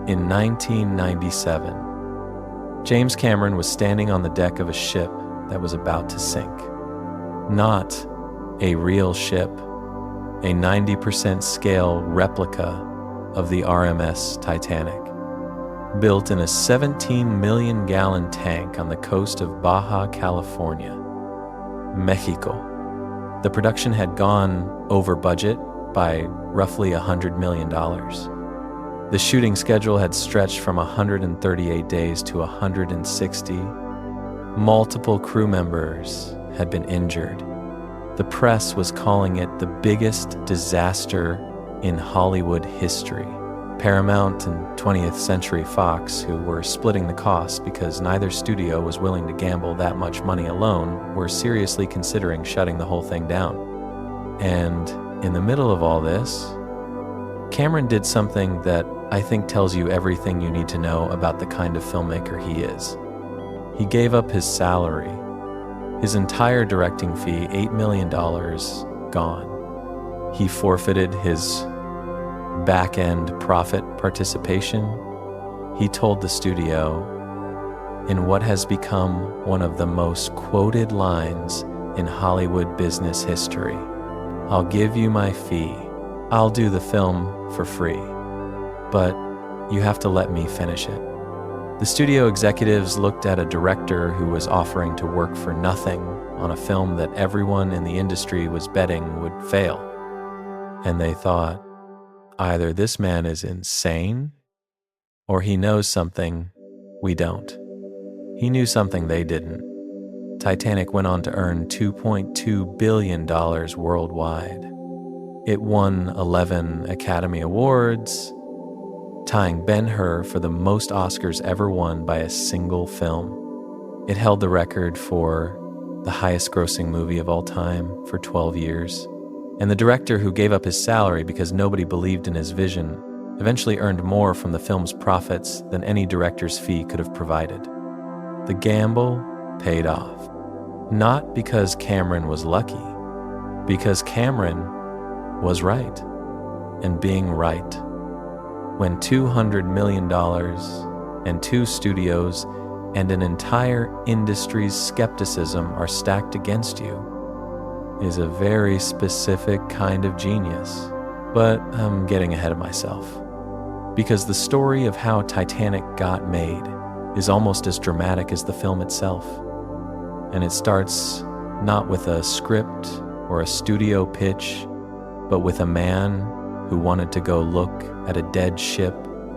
In 1997, James Cameron was standing on the deck of a ship that was about to sink. Not a real ship, a 90% scale replica of the RMS Titanic, built in a 17 million gallon tank on the coast of Baja California, Mexico. The production had gone over budget by roughly $100 million. The shooting schedule had stretched from 138 days to 160. Multiple crew members had been injured. The press was calling it the biggest disaster in Hollywood history. Paramount and 20th Century Fox, who were splitting the costs because neither studio was willing to gamble that much money alone, were seriously considering shutting the whole thing down. And in the middle of all this, Cameron did something that I think tells you everything you need to know about the kind of filmmaker he is. He gave up his salary, his entire directing fee, $8 million, gone. He forfeited his back-end profit participation. He told the studio, in what has become one of the most quoted lines in Hollywood business history, "I'll give you my fee. I'll do the film for free, but you have to let me finish it." The studio executives looked at a director who was offering to work for nothing on a film that everyone in the industry was betting would fail. And they thought, either this man is insane, or he knows something we don't. He knew something they didn't. Titanic went on to earn $2.2 billion worldwide. It won 11 Academy Awards, tying Ben-Hur for the most Oscars ever won by a single film. It held the record for the highest grossing movie of all time for 12 years. And the director, who gave up his salary because nobody believed in his vision, eventually earned more from the film's profits than any director's fee could have provided. The gamble paid off. Not because Cameron was lucky, because Cameron was right. And being right, when $200 million and 2 studios and an entire industry's skepticism are stacked against you, is a very specific kind of genius. But I'm getting ahead of myself, because the story of how Titanic got made is almost as dramatic as the film itself. And it starts not with a script or a studio pitch, but with a man who wanted to go look at a dead ship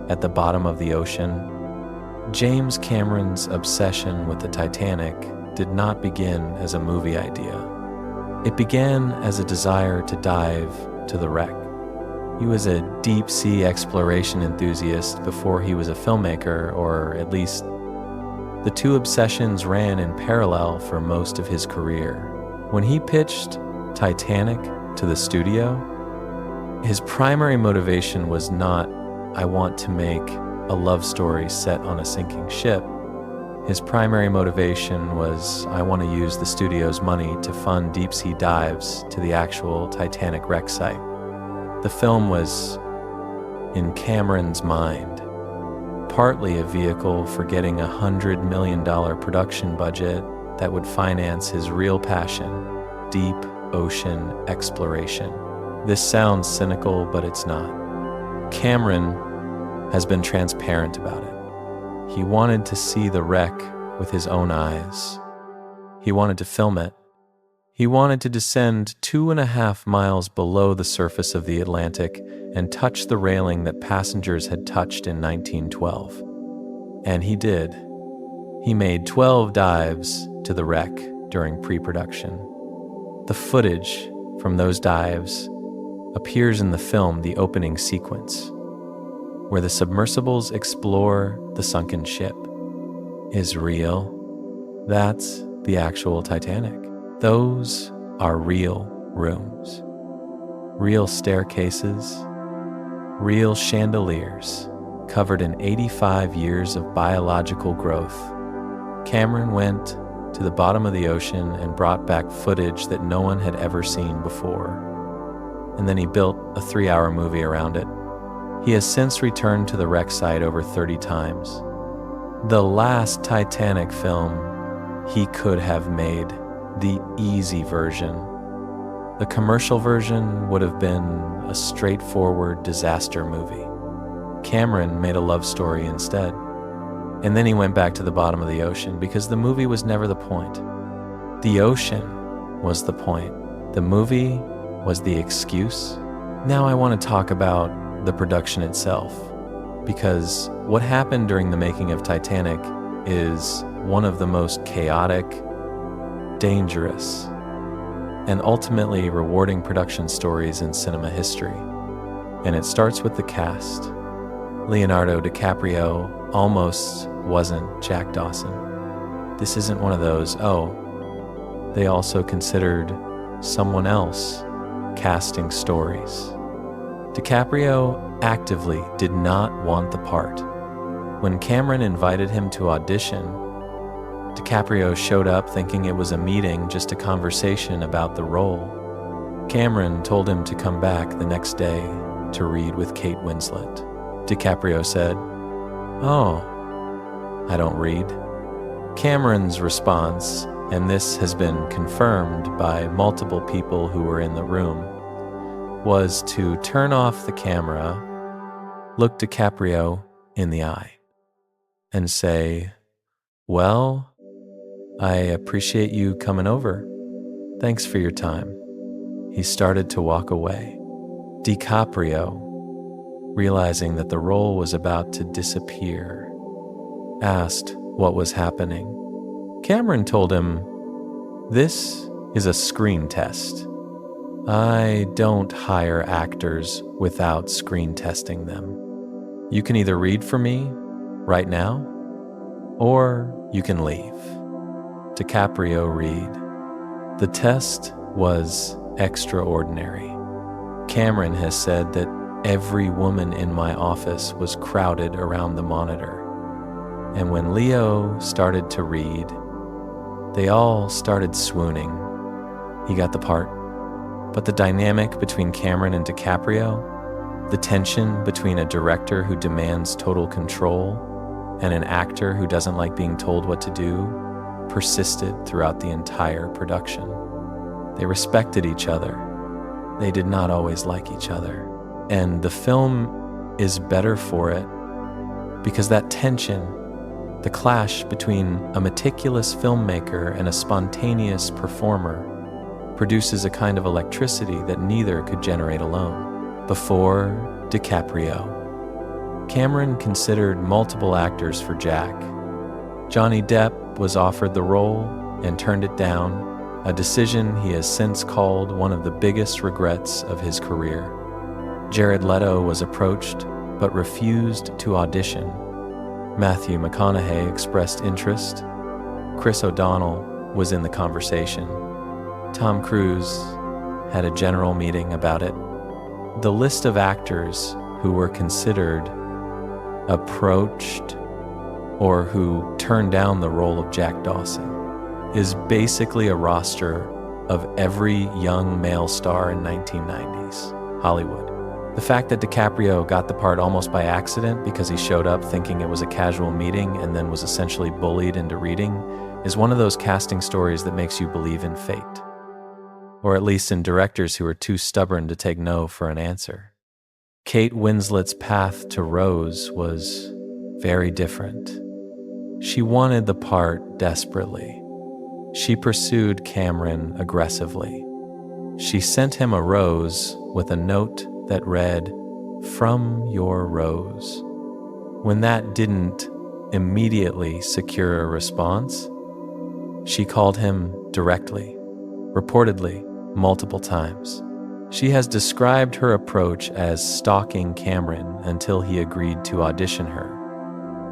at the bottom of the ocean. James Cameron's obsession with the Titanic did not begin as a movie idea. It began as a desire to dive to the wreck. He was a deep-sea exploration enthusiast before he was a filmmaker, or at least the two obsessions ran in parallel for most of his career. When he pitched Titanic to the studio, his primary motivation was not, I want to make a love story set on a sinking ship. His primary motivation was, I want to use the studio's money to fund deep-sea dives to the actual Titanic wreck site. The film was, in Cameron's mind, partly a vehicle for getting a $100 million production budget that would finance his real passion, deep ocean exploration. This sounds cynical, but it's not. Cameron has been transparent about it. He wanted to see the wreck with his own eyes. He wanted to film it. He wanted to descend 2.5 miles below the surface of the Atlantic and touch the railing that passengers had touched in 1912. And he did. He made 12 dives to the wreck during pre-production. The footage from those dives appears in the film The Opening Sequence, where the submersibles explore the sunken ship, is real. That's the actual Titanic. Those are real rooms, real staircases, real chandeliers, covered in 85 years of biological growth. Cameron went to the bottom of the ocean and brought back footage that no one had ever seen before. And then he built a 3-hour movie around it. He has since returned to the wreck site over 30 times. The last Titanic film, he could have made the easy version. The commercial version would have been a straightforward disaster movie. Cameron made a love story instead. And then he went back to the bottom of the ocean because the movie was never the point. The ocean was the point. The movie was the excuse. Now I want to talk about the production itself, because what happened during the making of Titanic is one of the most chaotic, dangerous, and ultimately rewarding production stories in cinema history. And it starts with the cast. Leonardo DiCaprio almost wasn't Jack Dawson. This isn't one of those, they also considered someone else casting stories. DiCaprio actively did not want the part. When Cameron invited him to audition, DiCaprio showed up thinking it was a meeting, just a conversation about the role. Cameron told him to come back the next day to read with Kate Winslet. DiCaprio said, "Oh, I don't read." Cameron's response, and this has been confirmed by multiple people who were in the room, was to turn off the camera, look DiCaprio in the eye, and say, "Well, I appreciate you coming over. Thanks for your time." He started to walk away. DiCaprio, realizing that the role was about to disappear, asked what was happening. Cameron told him, "This is a screen test. I don't hire actors without screen testing them. You can either read for me right now, or you can leave." DiCaprio read. The test was extraordinary. Cameron has said that every woman in my office was crowded around the monitor. And when Leo started to read, they all started swooning. He got the part. But the dynamic between Cameron and DiCaprio, the tension between a director who demands total control and an actor who doesn't like being told what to do, persisted throughout the entire production. They respected each other. They did not always like each other. And the film is better for it because that tension, the clash between a meticulous filmmaker and a spontaneous performer, produces a kind of electricity that neither could generate alone. Before DiCaprio, Cameron considered multiple actors for Jack. Johnny Depp was offered the role and turned it down, a decision he has since called one of the biggest regrets of his career. Jared Leto was approached but refused to audition. Matthew McConaughey expressed interest. Chris O'Donnell was in the conversation. Tom Cruise had a general meeting about it. The list of actors who were considered, approached, or who turned down the role of Jack Dawson is basically a roster of every young male star in 1990s Hollywood. The fact that DiCaprio got the part almost by accident because he showed up thinking it was a casual meeting and then was essentially bullied into reading is one of those casting stories that makes you believe in fate. Or at least in directors who are too stubborn to take no for an answer. Kate Winslet's path to Rose was very different. She wanted the part desperately. She pursued Cameron aggressively. She sent him a rose with a note that read, "From your Rose." When that didn't immediately secure a response, she called him directly, reportedly multiple times. She has described her approach as stalking Cameron until he agreed to audition her.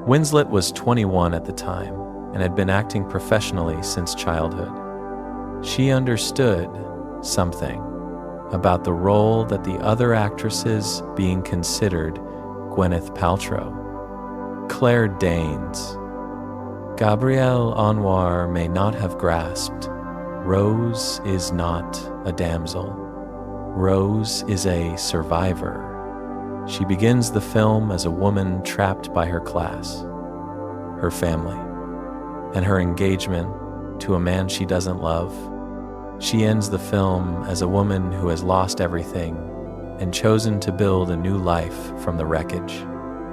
Winslet was 21 at the time and had been acting professionally since childhood. She understood something about the role that the other actresses being considered, Gwyneth Paltrow, Claire Danes, Gabrielle Anwar may not have grasped. Rose is not a damsel. Rose is a survivor. She begins the film as a woman trapped by her class, her family, and her engagement to a man she doesn't love. She ends the film as a woman who has lost everything and chosen to build a new life from the wreckage.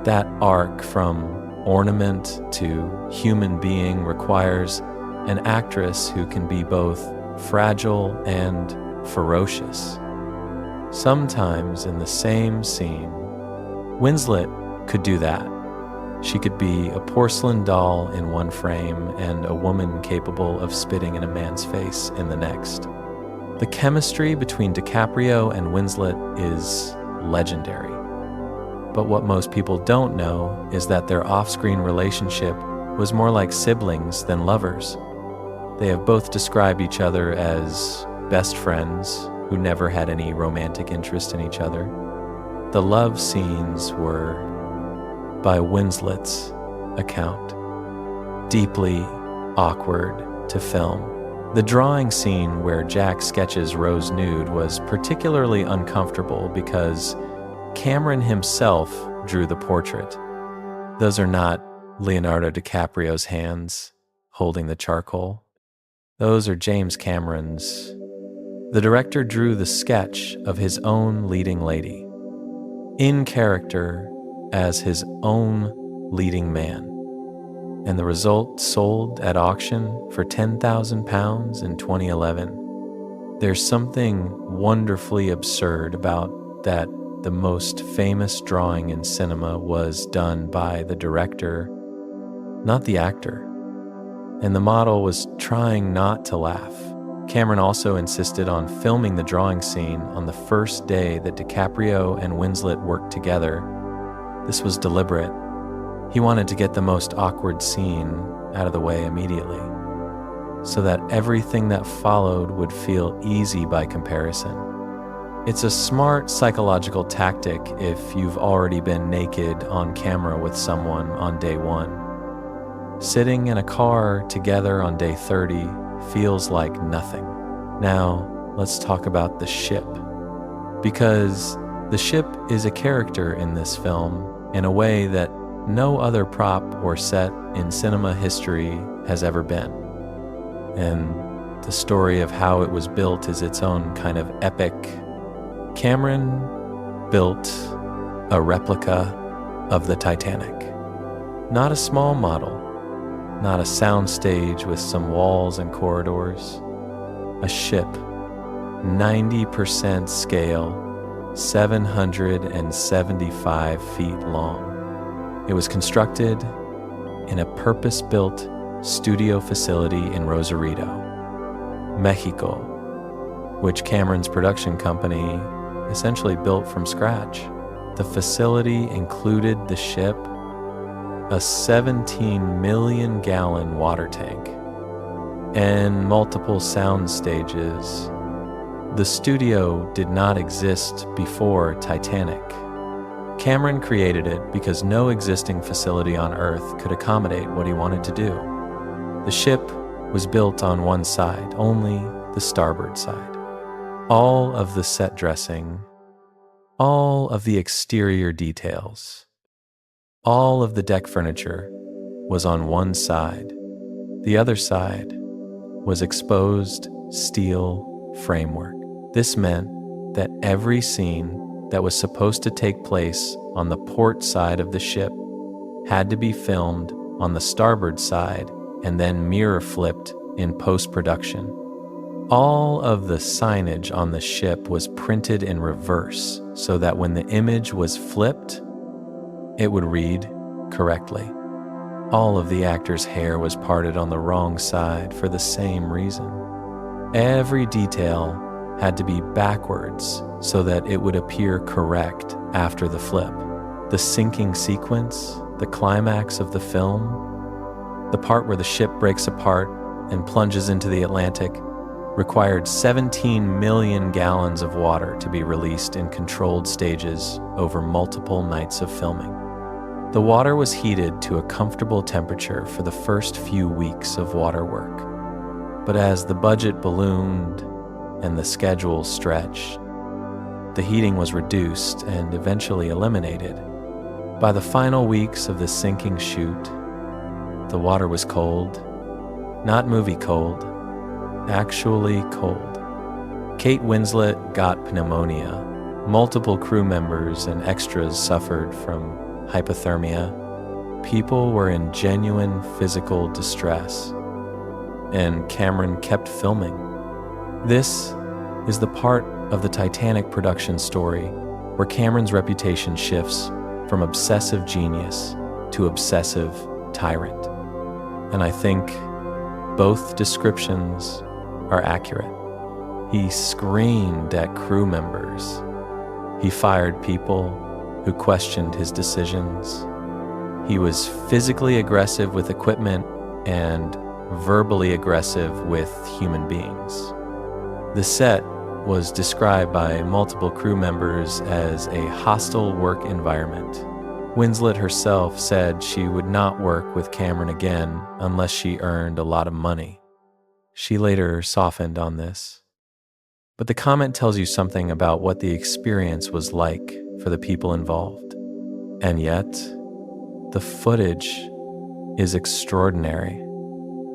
That arc from ornament to human being requires an actress who can be both fragile and ferocious. Sometimes in the same scene, Winslet could do that. She could be a porcelain doll in one frame and a woman capable of spitting in a man's face in the next. The chemistry between DiCaprio and Winslet is legendary. But what most people don't know is that their off-screen relationship was more like siblings than lovers. They have both described each other as best friends who never had any romantic interest in each other. The love scenes were, by Winslet's account, deeply awkward to film. The drawing scene where Jack sketches Rose nude was particularly uncomfortable because Cameron himself drew the portrait. Those are not Leonardo DiCaprio's hands holding the charcoal. Those are James Cameron's. The director drew the sketch of his own leading lady, in character as his own leading man, and the result sold at auction for £10,000 in 2011. There's something wonderfully absurd about that. The most famous drawing in cinema was done by the director, not the actor, and the model was trying not to laugh. Cameron also insisted on filming the drawing scene on the first day that DiCaprio and Winslet worked together. This was deliberate. He wanted to get the most awkward scene out of the way immediately, so that everything that followed would feel easy by comparison. It's a smart psychological tactic if you've already been naked on camera with someone on day 1. Sitting in a car together on day 30 feels like nothing. Now, let's talk about the ship. Because the ship is a character in this film in a way that no other prop or set in cinema history has ever been. And the story of how it was built is its own kind of epic. Cameron built a replica of the Titanic. Not a small model, not a soundstage with some walls and corridors. A ship, 90% scale, 775 feet long. It was constructed in a purpose-built studio facility in Rosarito, Mexico, which Cameron's production company essentially built from scratch. The facility included the ship, a 17 million gallon water tank, and multiple sound stages. The studio did not exist before Titanic. Cameron created it because no existing facility on Earth could accommodate what he wanted to do. The ship was built on one side, only the starboard side. All of the set dressing, all of the exterior details, all of the deck furniture was on one side. The other side was exposed steel framework. This meant that every scene that was supposed to take place on the port side of the ship had to be filmed on the starboard side and then mirror flipped in post-production. All of the signage on the ship was printed in reverse so that when the image was flipped, it would read correctly. All of the actors' hair was parted on the wrong side for the same reason. Every detail had to be backwards so that it would appear correct after the flip. The sinking sequence, the climax of the film, the part where the ship breaks apart and plunges into the Atlantic, required 17 million gallons of water to be released in controlled stages over multiple nights of filming. The water was heated to a comfortable temperature for the first few weeks of water work. But as the budget ballooned and the schedule stretched, The heating was reduced and eventually eliminated. By the final weeks of the sinking chute, the water was cold, not movie cold, actually cold. Kate Winslet got pneumonia. Multiple crew members and extras suffered from hypothermia. People were in genuine physical distress, and Cameron kept filming. This is the part of the Titanic production story where Cameron's reputation shifts from obsessive genius to obsessive tyrant. And I think both descriptions are accurate. He screamed at crew members. He fired people who questioned his decisions. He was physically aggressive with equipment and verbally aggressive with human beings. The set was described by multiple crew members as a hostile work environment. Winslet herself said she would not work with Cameron again unless she earned a lot of money. She later softened on this. But the comment tells you something about what the experience was like for the people involved. And yet, the footage is extraordinary.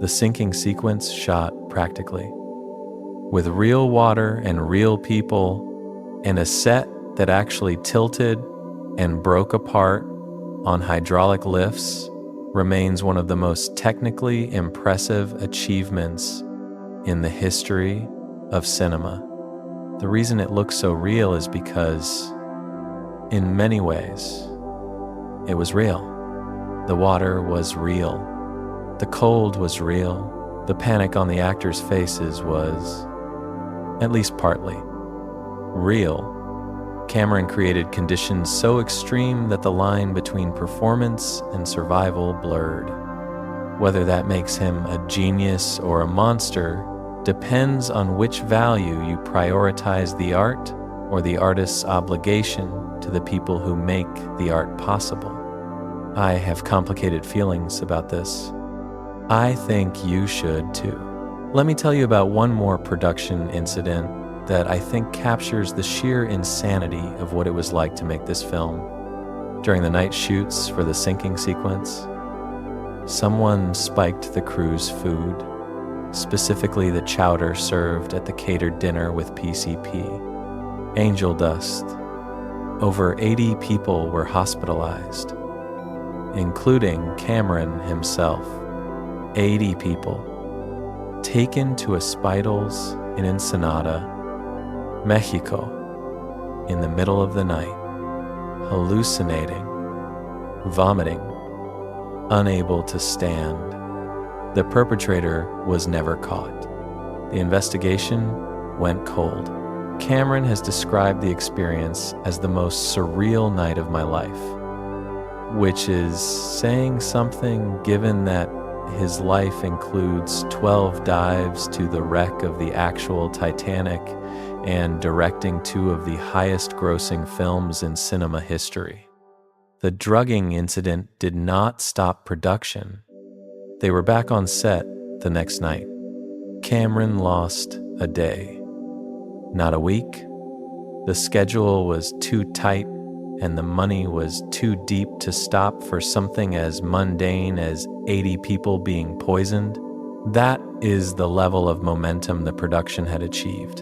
The sinking sequence shot practically, with real water and real people, and a set that actually tilted and broke apart on hydraulic lifts, remains one of the most technically impressive achievements in the history of cinema. The reason it looks so real is because, in many ways, it was real. The water was real. The cold was real. The panic on the actors' faces was, at least partly, real. Cameron created conditions so extreme that the line between performance and survival blurred. Whether that makes him a genius or a monster depends on which value you prioritize, the art or the artist's obligation to the people who make the art possible. I have complicated feelings about this. I think you should too. Let me tell you about one more production incident that I think captures the sheer insanity of what it was like to make this film. During the night shoots for the sinking sequence, someone spiked the crew's food, specifically the chowder served at the catered dinner with PCP. Angel dust. Over 80 people were hospitalized, including Cameron himself. 80 people, taken to a Spital's in Ensenada, Mexico, in the middle of the night, hallucinating, vomiting, unable to stand. The perpetrator was never caught. The investigation went cold. Cameron has described the experience as the most surreal night of my life, which is saying something given that his life includes 12 dives to the wreck of the actual Titanic and directing two of the highest-grossing films in cinema history. The drugging incident did not stop production. They were back on set the next night. Cameron lost a day, not a week. The schedule was too tight and the money was too deep to stop for something as mundane as 80 people being poisoned. That is the level of momentum the production had achieved.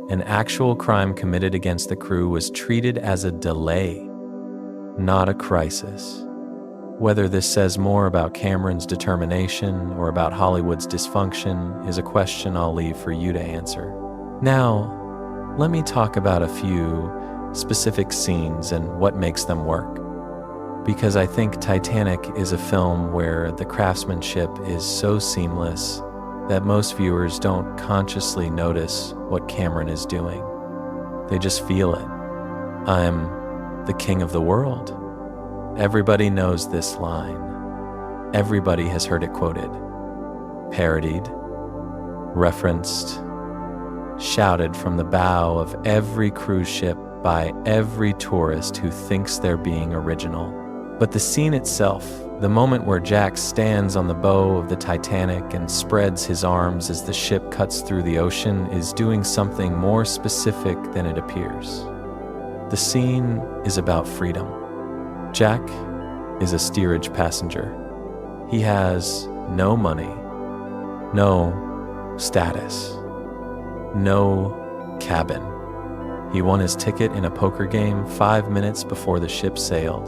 An actual crime committed against the crew was treated as a delay, not a crisis. Whether this says more about Cameron's determination or about Hollywood's dysfunction is a question I'll leave for you to answer. Now, let me talk about a few specific scenes and what makes them work. Because I think Titanic is a film where the craftsmanship is so seamless that most viewers don't consciously notice what Cameron is doing. They just feel it. I'm the king of the world. Everybody knows this line. Everybody has heard it quoted, parodied, referenced, shouted from the bow of every cruise ship by every tourist who thinks they're being original. But the scene itself, the moment where Jack stands on the bow of the Titanic and spreads his arms as the ship cuts through the ocean, is doing something more specific than it appears. The scene is about freedom. Jack is a steerage passenger. He has no money, no status, no cabin. He won his ticket in a poker game 5 minutes before the ship sailed.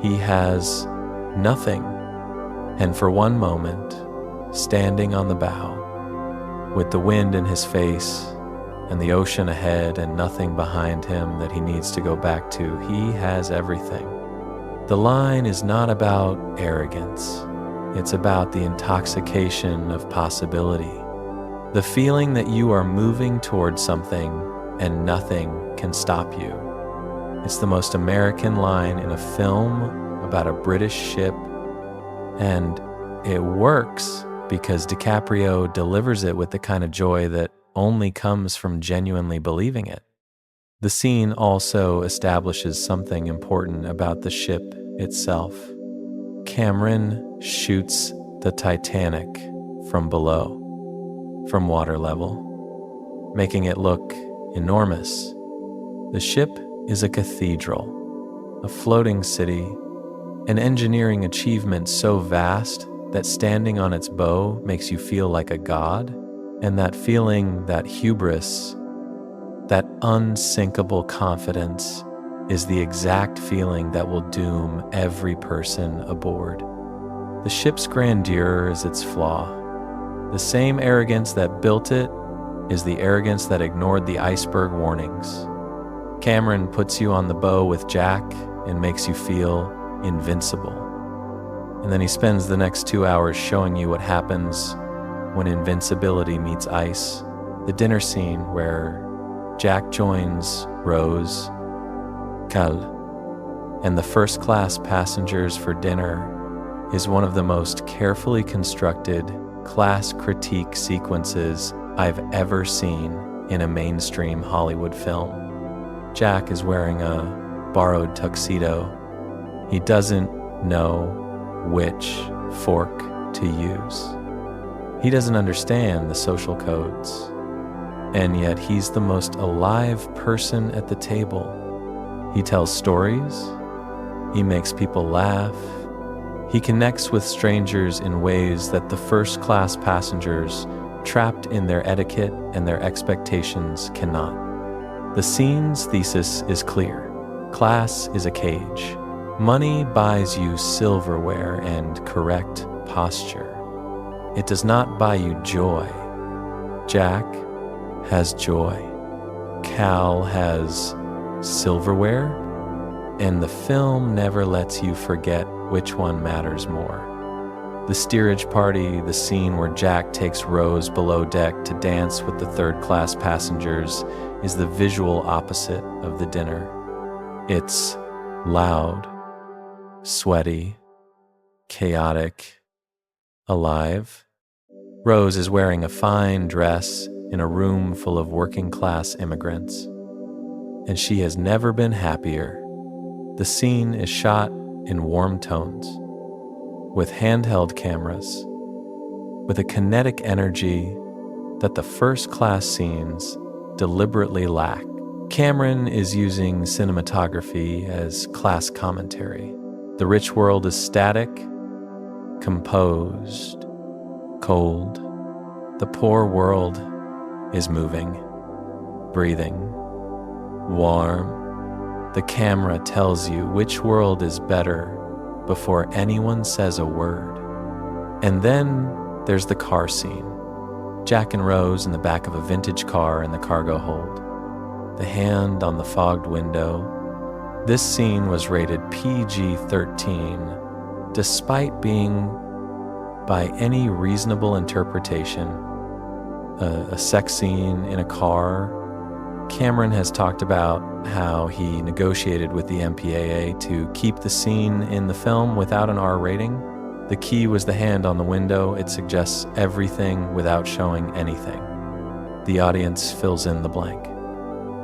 He has nothing, and for one moment, standing on the bow, with the wind in his face and the ocean ahead and nothing behind him that he needs to go back to, he has everything. The line is not about arrogance. It's about the intoxication of possibility. The feeling that you are moving towards something and nothing can stop you. It's the most American line in a film about a British ship, and it works because DiCaprio delivers it with the kind of joy that only comes from genuinely believing it. The scene also establishes something important about the ship itself. Cameron shoots the Titanic from below, from water level, making it look enormous. The ship is a cathedral, a floating city, an engineering achievement so vast that standing on its bow makes you feel like a god, and that feeling, that hubris, that unsinkable confidence is the exact feeling that will doom every person aboard. The ship's grandeur is its flaw. The same arrogance that built it is the arrogance that ignored the iceberg warnings. Cameron puts you on the bow with Jack and makes you feel invincible. And then he spends the next 2 hours showing you what happens when invincibility meets ice. The dinner scene where Jack joins Rose, Cal, and the first-class passengers for dinner is one of the most carefully constructed class critique sequences I've ever seen in a mainstream Hollywood film. Jack is wearing a borrowed tuxedo. He doesn't know which fork to use. He doesn't understand the social codes, and yet he's the most alive person at the table. He tells stories. He makes people laugh. He connects with strangers in ways that the first-class passengers, trapped in their etiquette and their expectations, cannot. The scene's thesis is clear. Class is a cage. Money buys you silverware and correct posture. It does not buy you joy. Jack has joy. Cal has silverware, and the film never lets you forget which one matters more. The steerage party, the scene where Jack takes Rose below deck to dance with the third-class passengers, is the visual opposite of the dinner. It's loud, sweaty, chaotic, alive. Rose is wearing a fine dress in a room full of working-class immigrants, and she has never been happier. The scene is shot in warm tones, with handheld cameras, with a kinetic energy that the first-class scenes deliberately lack. Cameron is using cinematography as class commentary. The rich world is static, composed, cold. The poor world is moving, breathing, warm. The camera tells you which world is better before anyone says a word. And then there's the car scene. Jack and Rose in the back of a vintage car in the cargo hold. The hand on the fogged window. This scene was rated PG-13, despite being, by any reasonable interpretation, a sex scene in a car. Cameron has talked about how he negotiated with the MPAA to keep the scene in the film without an R rating. The key was the hand on the window. It suggests everything without showing anything. The audience fills in the blank.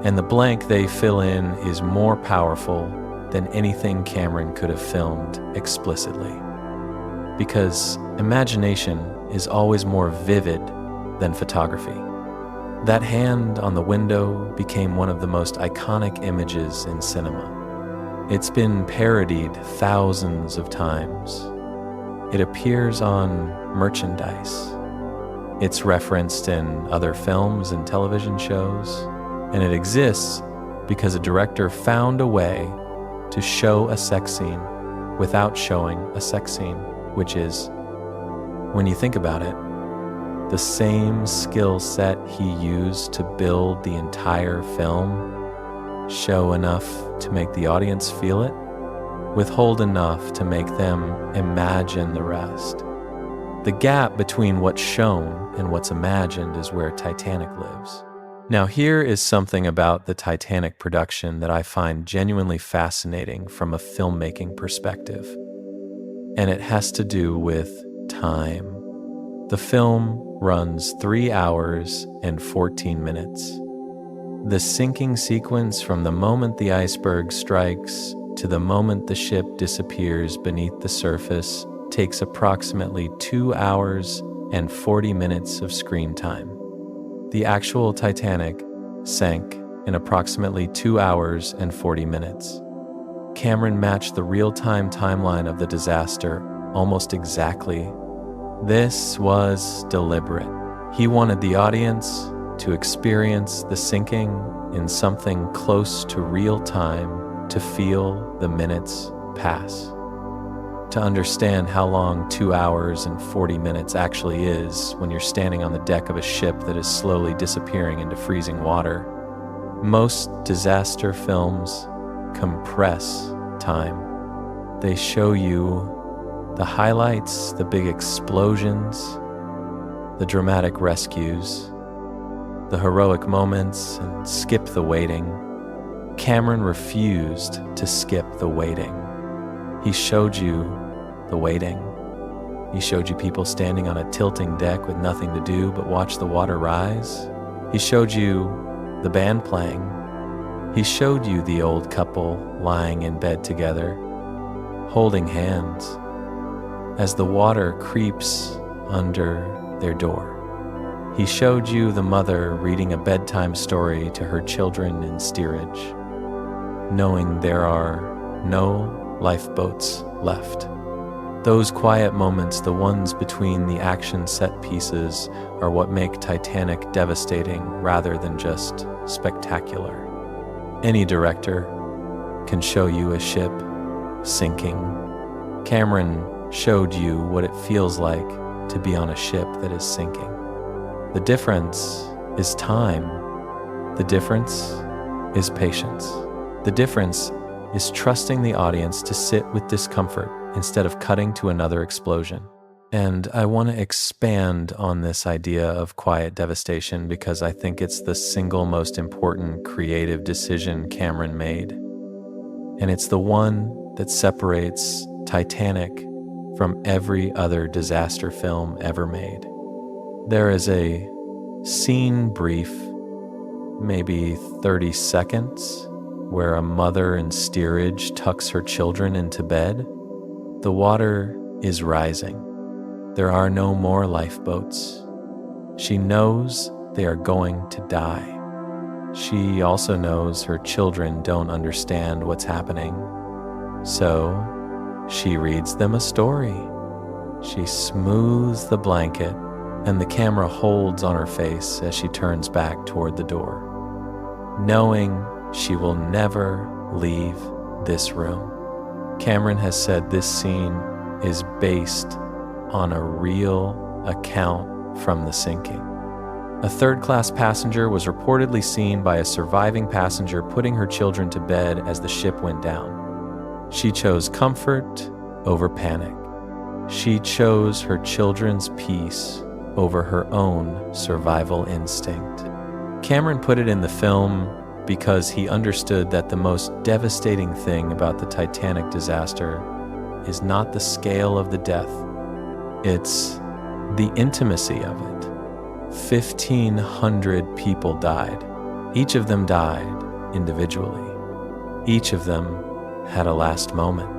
And the blank they fill in is more powerful than anything Cameron could have filmed explicitly. Because imagination is always more vivid than photography. That hand on the window became one of the most iconic images in cinema. It's been parodied thousands of times. It appears on merchandise. It's referenced in other films and television shows, and it exists because a director found a way to show a sex scene without showing a sex scene, which is, when you think about it, the same skill set he used to build the entire film, show enough to make the audience feel it, withhold enough to make them imagine the rest. The gap between what's shown and what's imagined is where Titanic lives. Now, here is something about the Titanic production that I find genuinely fascinating from a filmmaking perspective, and it has to do with time. The film runs 3 hours and 14 minutes. The sinking sequence from the moment the iceberg strikes to the moment the ship disappears beneath the surface takes approximately 2 hours and 40 minutes of screen time. The actual Titanic sank in approximately 2 hours and 40 minutes. Cameron matched the real-time timeline of the disaster almost exactly. This was deliberate. He wanted the audience to experience the sinking in something close to real time, to feel the minutes pass, to understand how long 2 hours and 40 minutes actually is when you're standing on the deck of a ship that is slowly disappearing into freezing water. Most disaster films compress time. They show you the highlights, the big explosions, the dramatic rescues, the heroic moments, and skip the waiting. Cameron refused to skip the waiting. He showed you the waiting. He showed you people standing on a tilting deck with nothing to do but watch the water rise. He showed you the band playing. He showed you the old couple lying in bed together, holding hands, as the water creeps under their door. He showed you the mother reading a bedtime story to her children in steerage, knowing there are no lifeboats left. Those quiet moments, the ones between the action set pieces, are what make Titanic devastating rather than just spectacular. Any director can show you a ship sinking. Cameron showed you what it feels like to be on a ship that is sinking. The difference is time. The difference is patience. The difference is trusting the audience to sit with discomfort instead of cutting to another explosion. And I want to expand on this idea of quiet devastation because I think it's the single most important creative decision Cameron made. And it's the one that separates Titanic from every other disaster film ever made. There is a scene brief, maybe 30 seconds, where a mother in steerage tucks her children into bed. The water is rising. There are no more lifeboats. She knows they are going to die. She also knows her children don't understand what's happening. So she reads them a story. She smooths the blanket, and the camera holds on her face as she turns back toward the door, knowing she will never leave this room. Cameron has said this scene is based on a real account from the sinking. A third-class passenger was reportedly seen by a surviving passenger putting her children to bed as the ship went down. She chose comfort over panic. She chose her children's peace over her own survival instinct. Cameron put it in the film because he understood that the most devastating thing about the Titanic disaster is not the scale of the death, it's the intimacy of it. 1,500 people died. Each of them died individually. Each of them had a last moment.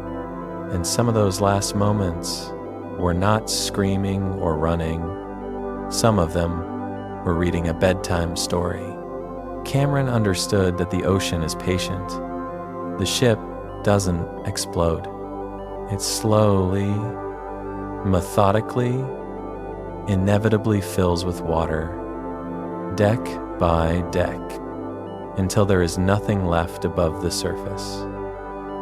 And some of those last moments were not screaming or running. Some of them or reading a bedtime story. Cameron understood that the ocean is patient. The ship doesn't explode. It slowly, methodically, inevitably fills with water, deck by deck, until there is nothing left above the surface.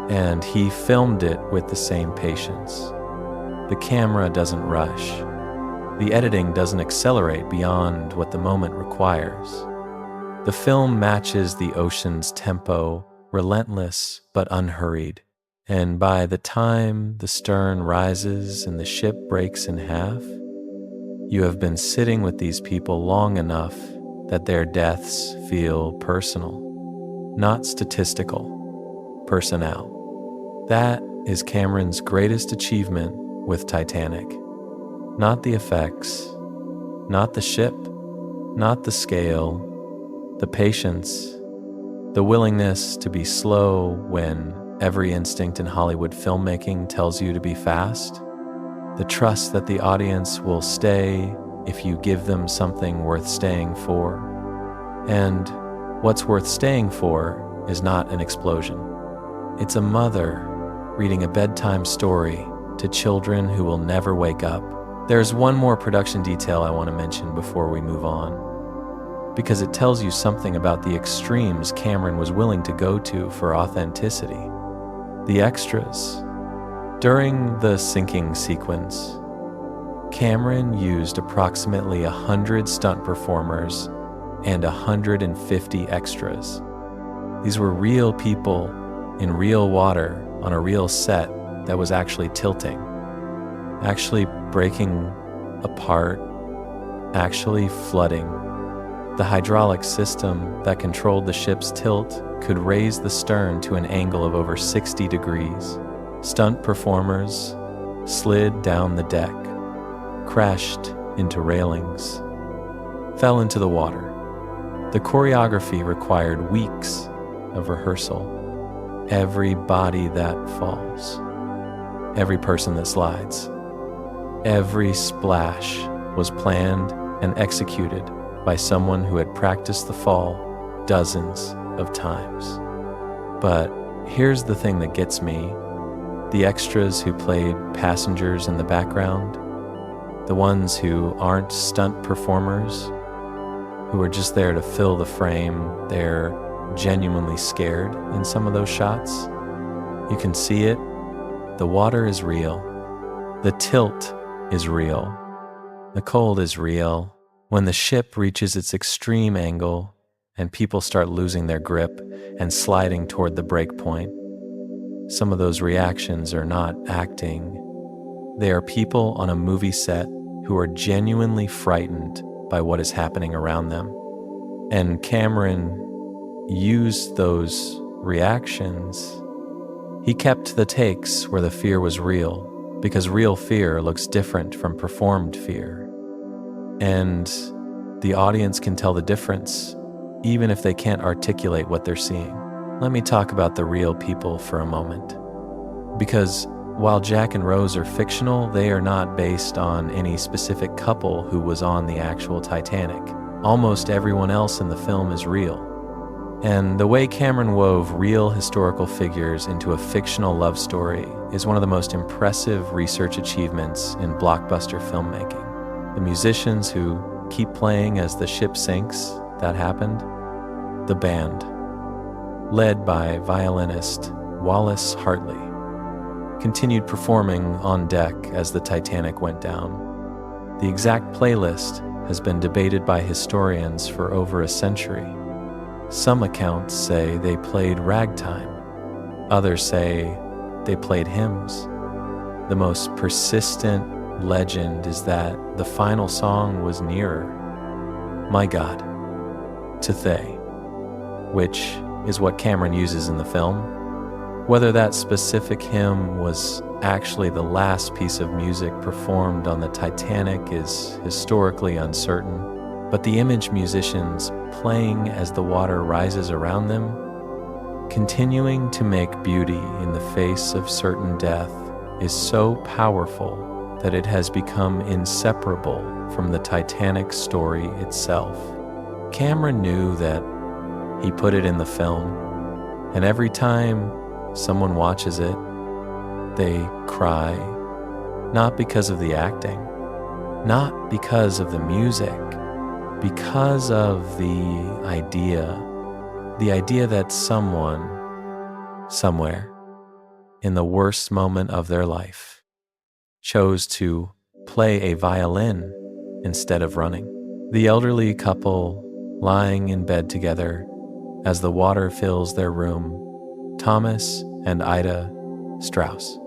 And he filmed it with the same patience. The camera doesn't rush. The editing doesn't accelerate beyond what the moment requires. The film matches the ocean's tempo, relentless but unhurried. And by the time the stern rises and the ship breaks in half, you have been sitting with these people long enough that their deaths feel personal, not statistical, personnel. That is Cameron's greatest achievement with Titanic. Not the effects, not the ship, not the scale, the patience, the willingness to be slow when every instinct in Hollywood filmmaking tells you to be fast, the trust that the audience will stay if you give them something worth staying for. And what's worth staying for is not an explosion. It's a mother reading a bedtime story to children who will never wake up. There's one more production detail I want to mention before we move on, because it tells you something about the extremes Cameron was willing to go to for authenticity. The extras. During the sinking sequence, Cameron used approximately 100 stunt performers and 150 extras. These were real people in real water on a real set that was actually tilting, actually breaking apart, actually flooding. The hydraulic system that controlled the ship's tilt could raise the stern to an angle of over 60 degrees. Stunt performers slid down the deck, crashed into railings, fell into the water. The choreography required weeks of rehearsal. Every body that falls, every person that slides, every splash was planned and executed by someone who had practiced the fall dozens of times. But here's the thing that gets me. The extras who played passengers in the background, the ones who aren't stunt performers, who are just there to fill the frame, they're genuinely scared in some of those shots. You can see it. The water is real. The tilt is real. The cold is real. When the ship reaches its extreme angle and people start losing their grip and sliding toward the break point, some of those reactions are not acting. They are people on a movie set who are genuinely frightened by what is happening around them. And Cameron used those reactions. He kept the takes where the fear was real, because real fear looks different from performed fear. And the audience can tell the difference, even if they can't articulate what they're seeing. Let me talk about the real people for a moment. Because while Jack and Rose are fictional, they are not based on any specific couple who was on the actual Titanic. Almost everyone else in the film is real. And the way Cameron wove real historical figures into a fictional love story is one of the most impressive research achievements in blockbuster filmmaking. The musicians who keep playing as the ship sinks, that happened. The band, led by violinist Wallace Hartley, continued performing on deck as the Titanic went down. The exact playlist has been debated by historians for over a century. Some accounts say they played ragtime. Others say they played hymns. The most persistent legend is that the final song was Nearer, My God, to Thay, which is what Cameron uses in the film. Whether that specific hymn was actually the last piece of music performed on the Titanic is historically uncertain, but the image musicians playing as the water rises around them, continuing to make beauty in the face of certain death, is so powerful that it has become inseparable from the Titanic story itself. Cameron knew that he put it in the film, and every time someone watches it, they cry, not because of the acting, not because of the music, because of the idea that someone, somewhere, in the worst moment of their life, chose to play a violin instead of running. The elderly couple lying in bed together as the water fills their room, Thomas and Ida Strauss.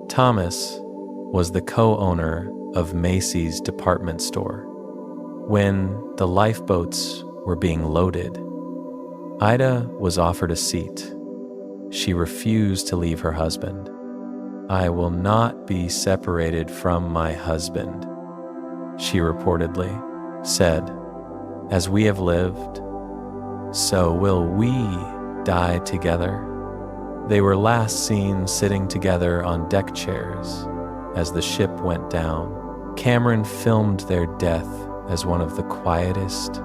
Thomas was the co-owner of Macy's department store. When the lifeboats were being loaded, Ida was offered a seat. She refused to leave her husband. "I will not be separated from my husband," she reportedly said. "As we have lived, so will we die together." They were last seen sitting together on deck chairs as the ship went down. Cameron filmed their death as one of the quietest,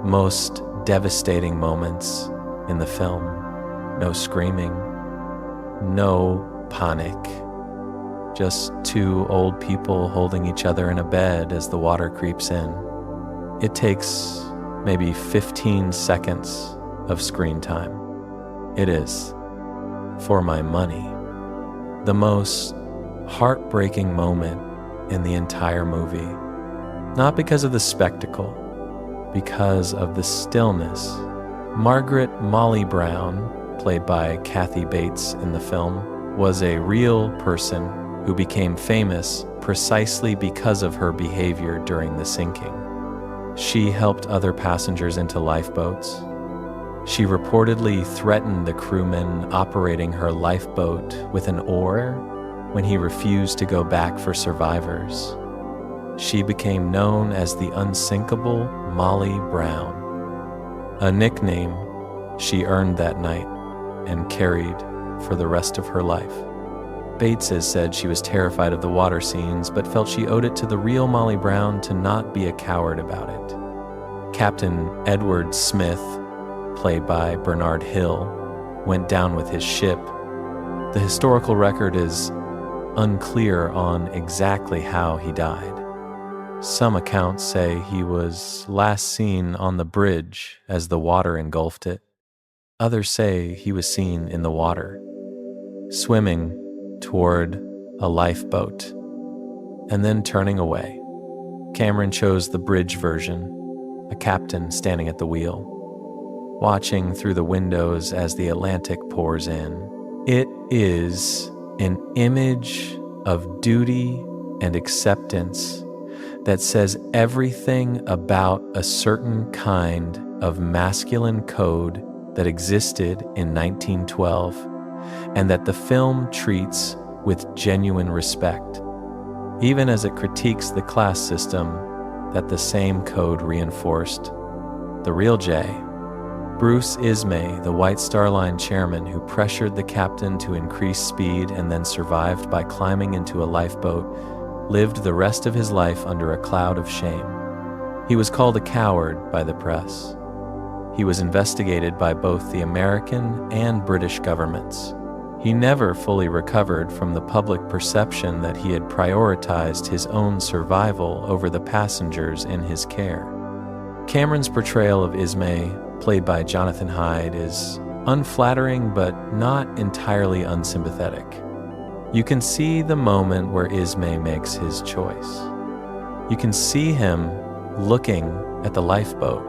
most devastating moments in the film. No screaming, no panic, just two old people holding each other in a bed as the water creeps in. It takes maybe 15 seconds of screen time. It is, for my money, the most heartbreaking moment in the entire movie. Not because of the spectacle, because of the stillness. Margaret Molly Brown, played by Kathy Bates in the film, was a real person who became famous precisely because of her behavior during the sinking. She helped other passengers into lifeboats. She reportedly threatened the crewman operating her lifeboat with an oar when he refused to go back for survivors. She became known as the unsinkable Molly Brown, a nickname she earned that night and carried for the rest of her life. Bates has said she was terrified of the water scenes, but felt she owed it to the real Molly Brown to not be a coward about it. Captain Edward Smith, played by Bernard Hill, went down with his ship. The historical record is unclear on exactly how he died. Some accounts say he was last seen on the bridge as the water engulfed it. Others say he was seen in the water, swimming toward a lifeboat, and then turning away. Cameron chose the bridge version, a captain standing at the wheel, watching through the windows as the Atlantic pours in. It is an image of duty and acceptance that says everything about a certain kind of masculine code that existed in 1912 and that the film treats with genuine respect, even as it critiques the class system that the same code reinforced. The real Jay, Bruce Ismay, the White Star Line chairman who pressured the captain to increase speed and then survived by climbing into a lifeboat, lived the rest of his life under a cloud of shame. He was called a coward by the press. He was investigated by both the American and British governments. He never fully recovered from the public perception that he had prioritized his own survival over the passengers in his care. Cameron's portrayal of Ismay, played by Jonathan Hyde, is unflattering but not entirely unsympathetic. You can see the moment where Ismay makes his choice. You can see him looking at the lifeboat.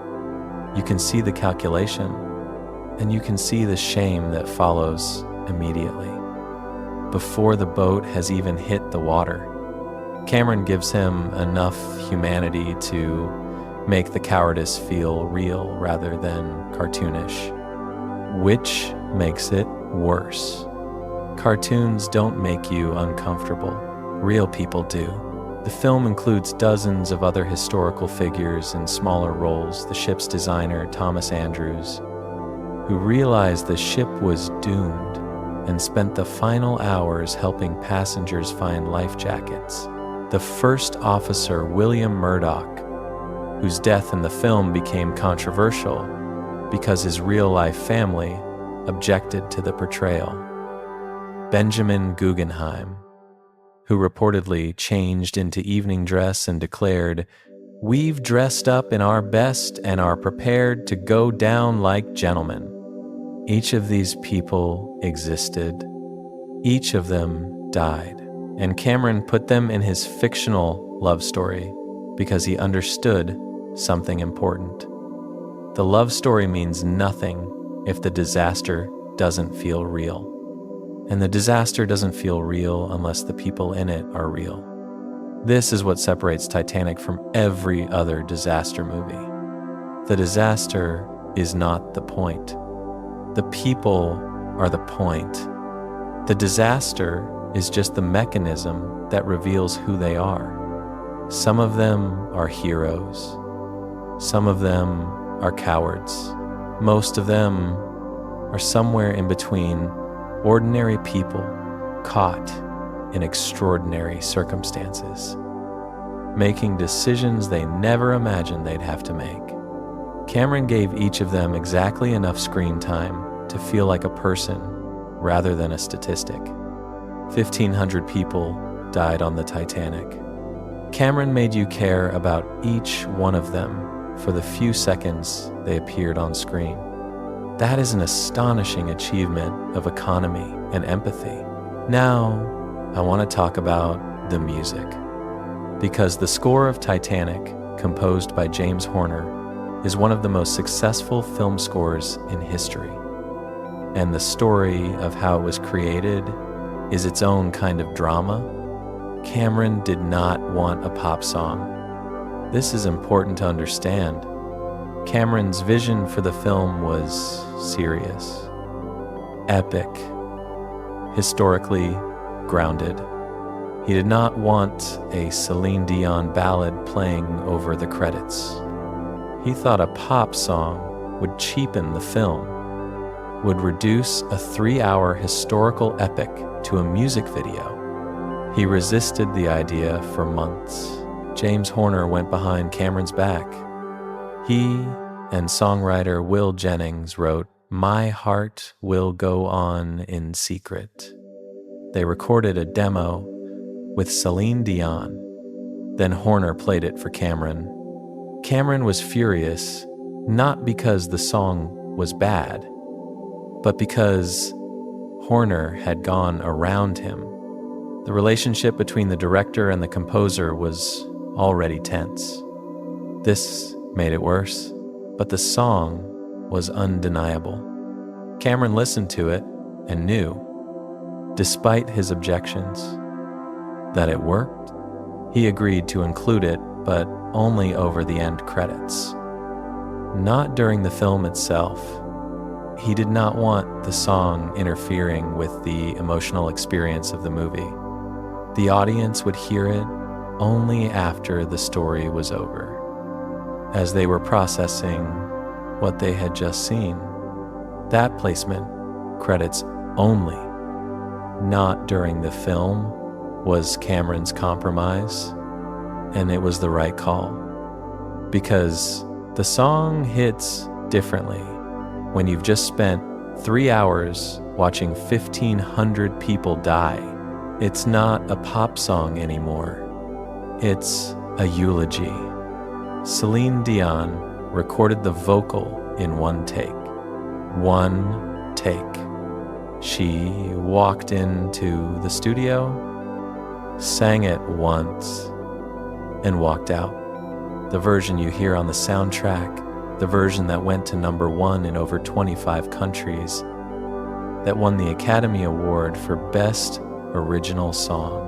You can see the calculation, and you can see the shame that follows immediately, before the boat has even hit the water. Cameron gives him enough humanity to make the cowardice feel real rather than cartoonish, which makes it worse. Cartoons don't make you uncomfortable. Real people do. The film includes dozens of other historical figures in smaller roles. The ship's designer, Thomas Andrews, who realized the ship was doomed and spent the final hours helping passengers find life jackets. The first officer, William Murdoch, whose death in the film became controversial because his real-life family objected to the portrayal. Benjamin Guggenheim, who reportedly changed into evening dress and declared, "We've dressed up in our best and are prepared to go down like gentlemen." Each of these people existed. Each of them died. And Cameron put them in his fictional love story because he understood something important. The love story means nothing if the disaster doesn't feel real. And the disaster doesn't feel real unless the people in it are real. This is what separates Titanic from every other disaster movie. The disaster is not the point. The people are the point. The disaster is just the mechanism that reveals who they are. Some of them are heroes. Some of them are cowards. Most of them are somewhere in between, ordinary people caught in extraordinary circumstances, making decisions they never imagined they'd have to make. Cameron gave each of them exactly enough screen time to feel like a person rather than a statistic. 1,500 people died on the Titanic. Cameron made you care about each one of them for the few seconds they appeared on screen. That is an astonishing achievement of economy and empathy. Now, I want to talk about the music. Because the score of Titanic, composed by James Horner, is one of the most successful film scores in history. And the story of how it was created is its own kind of drama. Cameron did not want a pop song. This is important to understand. Cameron's vision for the film was serious, epic, historically grounded. He did not want a Celine Dion ballad playing over the credits. He thought a pop song would cheapen the film, would reduce a 3-hour historical epic to a music video. He resisted the idea for months. James Horner went behind Cameron's back. He and songwriter Will Jennings wrote "My Heart Will Go On in Secret." They recorded a demo with Celine Dion. Then Horner played it for Cameron. Cameron was furious, not because the song was bad, but because Horner had gone around him. The relationship between the director and the composer was already tense. This made it worse, but the song was undeniable. Cameron listened to it and knew, despite his objections, that it worked. He agreed to include it, but only over the end credits. Not during the film itself. He did not want the song interfering with the emotional experience of the movie. The audience would hear it only after the story was over, as they were processing what they had just seen. That placement, credits only, not during the film, was Cameron's compromise, and it was the right call. Because the song hits differently when you've just spent 3 hours watching 1,500 people die. It's not a pop song anymore. It's a eulogy. Celine Dion recorded the vocal in one take. One take. She walked into the studio, sang it once, and walked out. The version you hear on the soundtrack, the version that went to #1 in over 25 countries, that won the Academy Award for Best Original Song,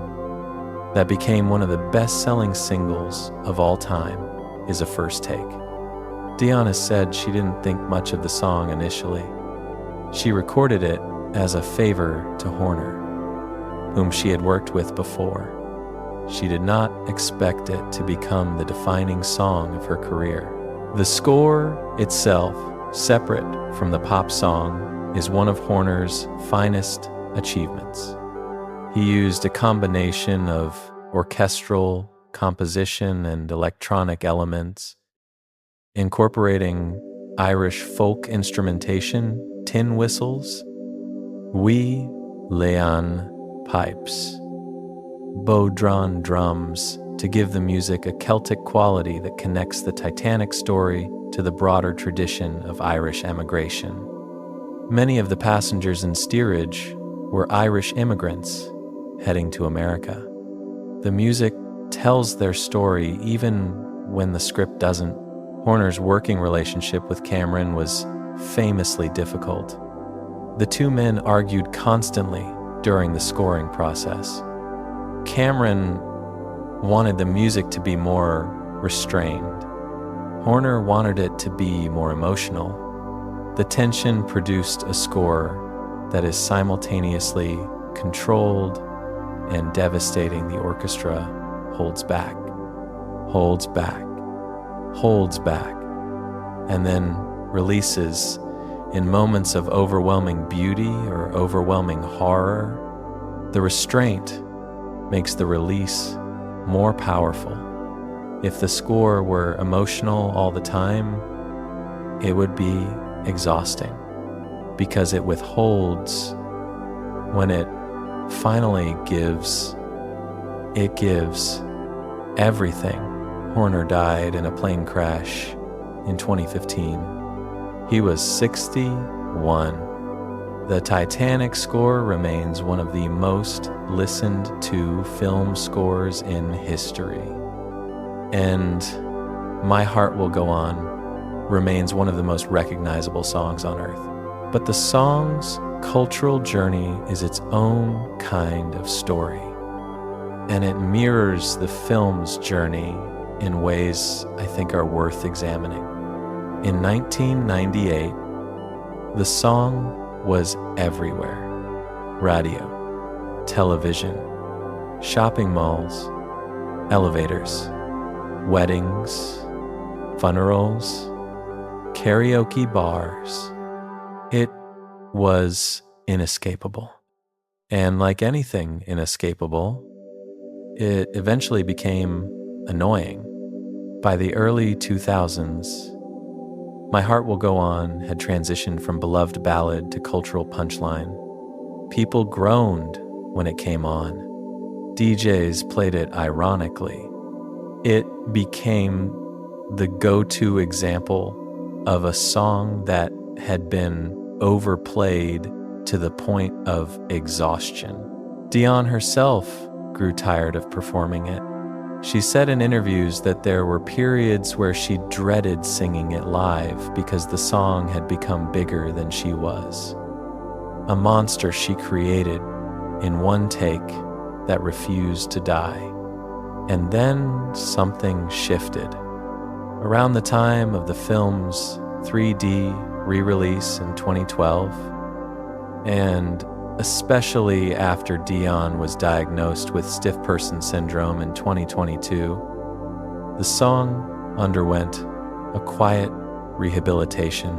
that became one of the best-selling singles of all time, is a first take. Dion has said she didn't think much of the song initially. She recorded it as a favor to Horner, whom she had worked with before. She did not expect it to become the defining song of her career. The score itself, separate from the pop song, is one of Horner's finest achievements. He used a combination of orchestral composition and electronic elements, incorporating Irish folk instrumentation, tin whistles, wee lean pipes, bow-drawn drums to give the music a Celtic quality that connects the Titanic story to the broader tradition of Irish emigration. Many of the passengers in steerage were Irish immigrants heading to America. The music tells their story even when the script doesn't. Horner's working relationship with Cameron was famously difficult. The two men argued constantly during the scoring process. Cameron wanted the music to be more restrained. Horner wanted it to be more emotional. The tension produced a score that is simultaneously controlled and devastating. The orchestra holds back, holds back, holds back, and then releases in moments of overwhelming beauty or overwhelming horror. The restraint makes the release more powerful. If the score were emotional all the time, it would be exhausting because it withholds. When it finally gives, it gives everything. Horner died in a plane crash in 2015. He was 61. The Titanic score remains one of the most listened to film scores in history. And My Heart Will Go On remains one of the most recognizable songs on earth. But the song's cultural journey is its own kind of story, and it mirrors the film's journey in ways I think are worth examining. In 1998, the song was everywhere. Radio, television, shopping malls, elevators, weddings, funerals, karaoke bars. It was inescapable. And like anything inescapable, it eventually became annoying. By the early 2000s, My Heart Will Go On had transitioned from beloved ballad to cultural punchline. People groaned when it came on. DJs played it ironically. It became the go-to example of a song that had been overplayed to the point of exhaustion. Dion herself grew tired of performing it. She said in interviews that there were periods where she dreaded singing it live because the song had become bigger than she was. A monster she created in one take that refused to die. And then something shifted. Around the time of the film's 3D re-release in 2012, and especially after Dion was diagnosed with stiff person syndrome in 2022, the song underwent a quiet rehabilitation.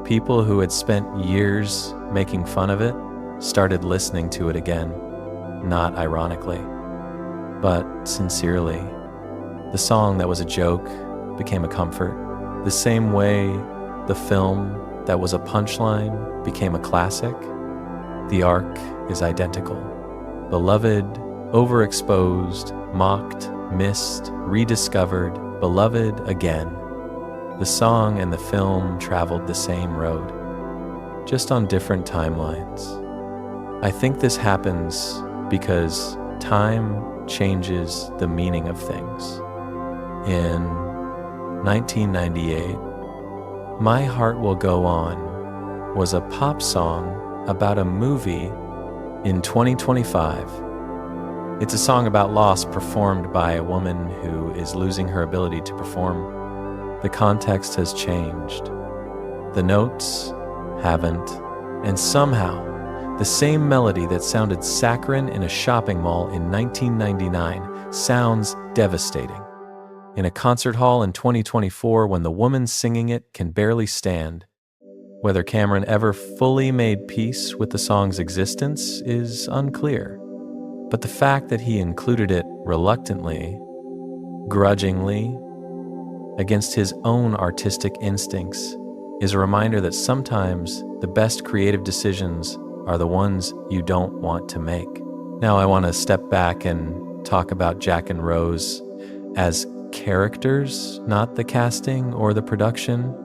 People who had spent years making fun of it started listening to it again, not ironically, but sincerely. The song that was a joke became a comfort, the same way the film that was a punchline became a classic. The arc is identical. Beloved, overexposed, mocked, missed, rediscovered, beloved again. The song and the film traveled the same road, just on different timelines. I think this happens because time changes the meaning of things. In 1998, My Heart Will Go On was a pop song about a movie in 2025. It's a song about loss performed by a woman who is losing her ability to perform. The context has changed. The notes haven't. And somehow, the same melody that sounded saccharine in a shopping mall in 1999 sounds devastating in a concert hall in 2024 when the woman singing it can barely stand. Whether Cameron ever fully made peace with the song's existence is unclear, but the fact that he included it reluctantly, grudgingly, against his own artistic instincts is a reminder that sometimes the best creative decisions are the ones you don't want to make. Now I want to step back and talk about Jack and Rose as characters, not the casting or the production,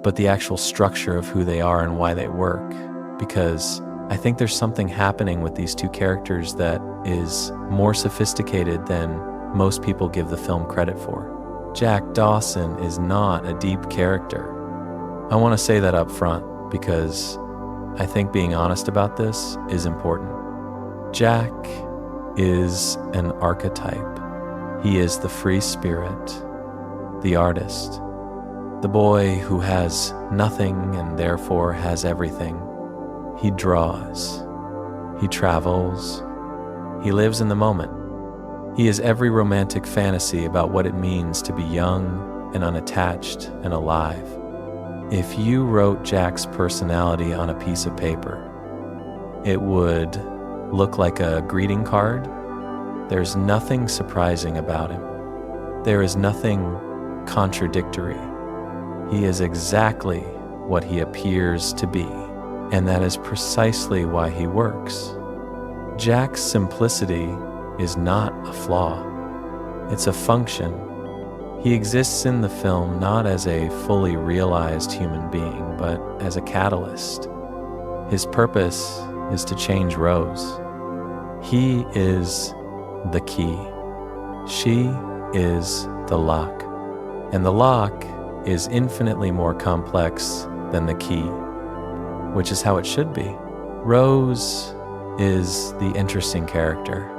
but the actual structure of who they are and why they work, because I think there's something happening with these two characters that is more sophisticated than most people give the film credit for. Jack Dawson is not a deep character. I want to say that up front because I think being honest about this is important. Jack is an archetype. He is the free spirit, the artist, the boy who has nothing and therefore has everything. He draws, he travels, he lives in the moment. He is every romantic fantasy about what it means to be young and unattached and alive. If you wrote Jack's personality on a piece of paper, it would look like a greeting card. There's nothing surprising about him. There is nothing contradictory. He is exactly what he appears to be, and that is precisely why he works. Jack's simplicity is not a flaw. It's a function. He exists in the film not as a fully realized human being, but as a catalyst. His purpose is to change Rose. He is the key. She is the lock. And the lock is infinitely more complex than the key, which is how it should be. Rose is the interesting character.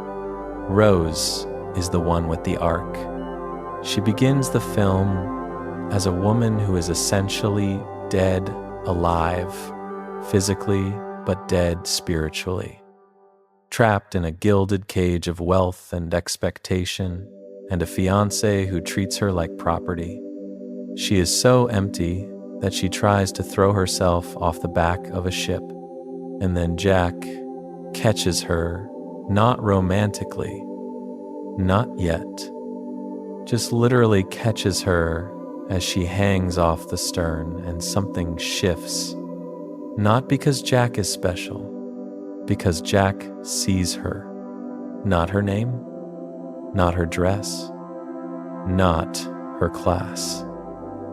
Rose is the one with the arc. She begins the film as a woman who is essentially dead alive, physically, but dead spiritually, trapped in a gilded cage of wealth and expectation, and a fiancé who treats her like property. She is so empty that she tries to throw herself off the back of a ship, and then Jack catches her, not romantically, not yet, just literally catches her as she hangs off the stern, and something shifts. Not because Jack is special, because Jack sees her. Not her name, not her dress, not her class.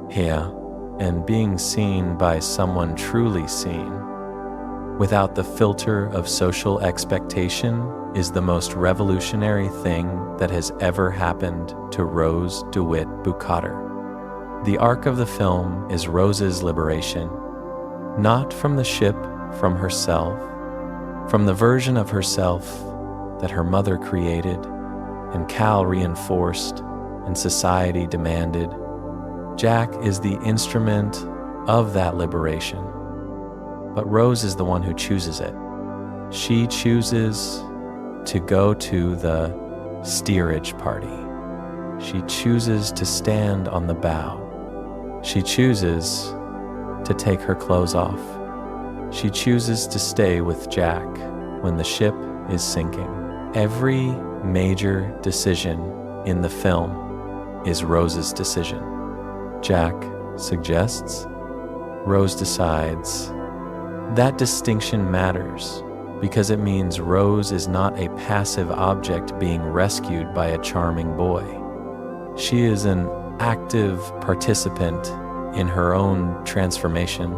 Yeah, and being seen by someone truly seen, without the filter of social expectation, is the most revolutionary thing that has ever happened to Rose DeWitt Bukater. The arc of the film is Rose's liberation, not from the ship, from herself, from the version of herself that her mother created and Cal reinforced and society demanded. Jack is the instrument of that liberation, but Rose is the one who chooses it. She chooses to go to the steerage party. She chooses to stand on the bow. She chooses to take her clothes off. She chooses to stay with Jack when the ship is sinking. Every major decision in the film is Rose's decision. Jack suggests, Rose decides. That distinction matters because it means Rose is not a passive object being rescued by a charming boy. She is an active participant in her own transformation.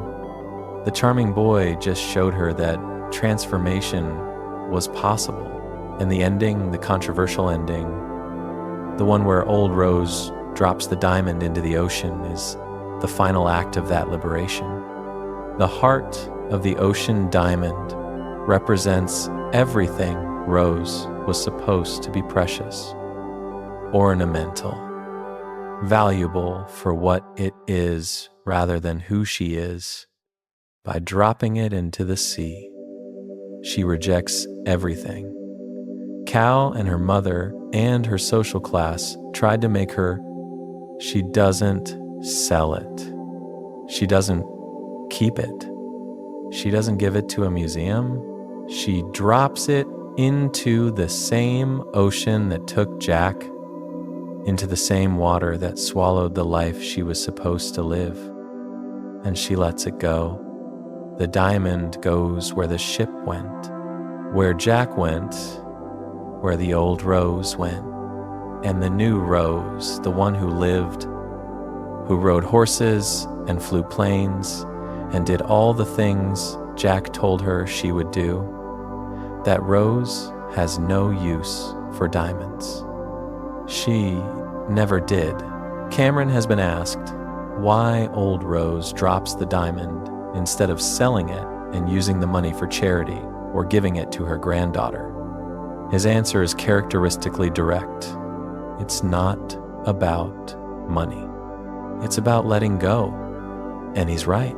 The charming boy just showed her that transformation was possible. And the ending, the controversial ending, the one where old Rose drops the diamond into the ocean, is the final act of that liberation. The heart of the ocean diamond represents everything Rose was supposed to be precious, ornamental, valuable for what it is rather than who she is. By dropping it into the sea, she rejects everything. Cal and her mother and her social class tried to make her. She doesn't sell it. She doesn't keep it. She doesn't give it to a museum. She drops it into the same ocean that took Jack, into the same water that swallowed the life she was supposed to live. And she lets it go. The diamond goes where the ship went, where Jack went, where the old Rose went. And the new Rose, the one who lived, who rode horses and flew planes and did all the things Jack told her she would do, that Rose has no use for diamonds. She never did. Cameron has been asked why old Rose drops the diamond instead of selling it and using the money for charity or giving it to her granddaughter. His answer is characteristically direct. It's not about money. It's about letting go. And he's right.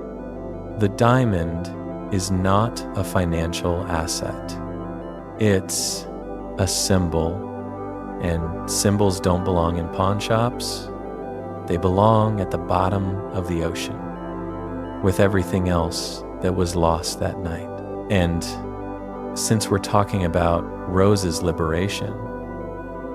The diamond is not a financial asset. It's a symbol, and symbols don't belong in pawn shops. They belong at the bottom of the ocean with everything else that was lost that night. And since we're talking about Rose's liberation,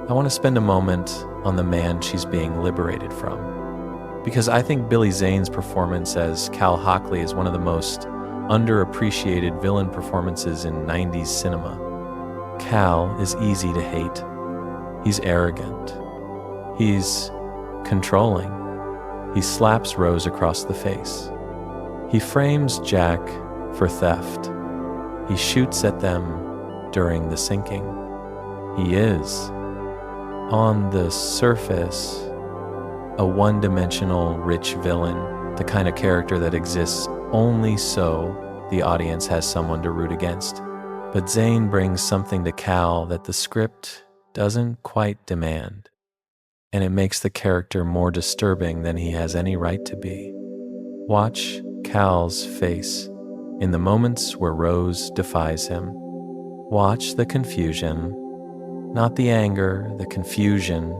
I want to spend a moment on the man she's being liberated from, because I think Billy Zane's performance as Cal Hockley is one of the most underappreciated villain performances in 90s cinema. Cal is easy to hate. He's arrogant. He's controlling. He slaps Rose across the face. He frames Jack for theft. He shoots at them during the sinking. He is, on the surface, a one-dimensional rich villain, the kind of character that exists only so the audience has someone to root against. But Zane brings something to Cal that the script doesn't quite demand, and it makes the character more disturbing than he has any right to be. Watch Cal's face in the moments where Rose defies him. Watch the confusion, not the anger, the confusion.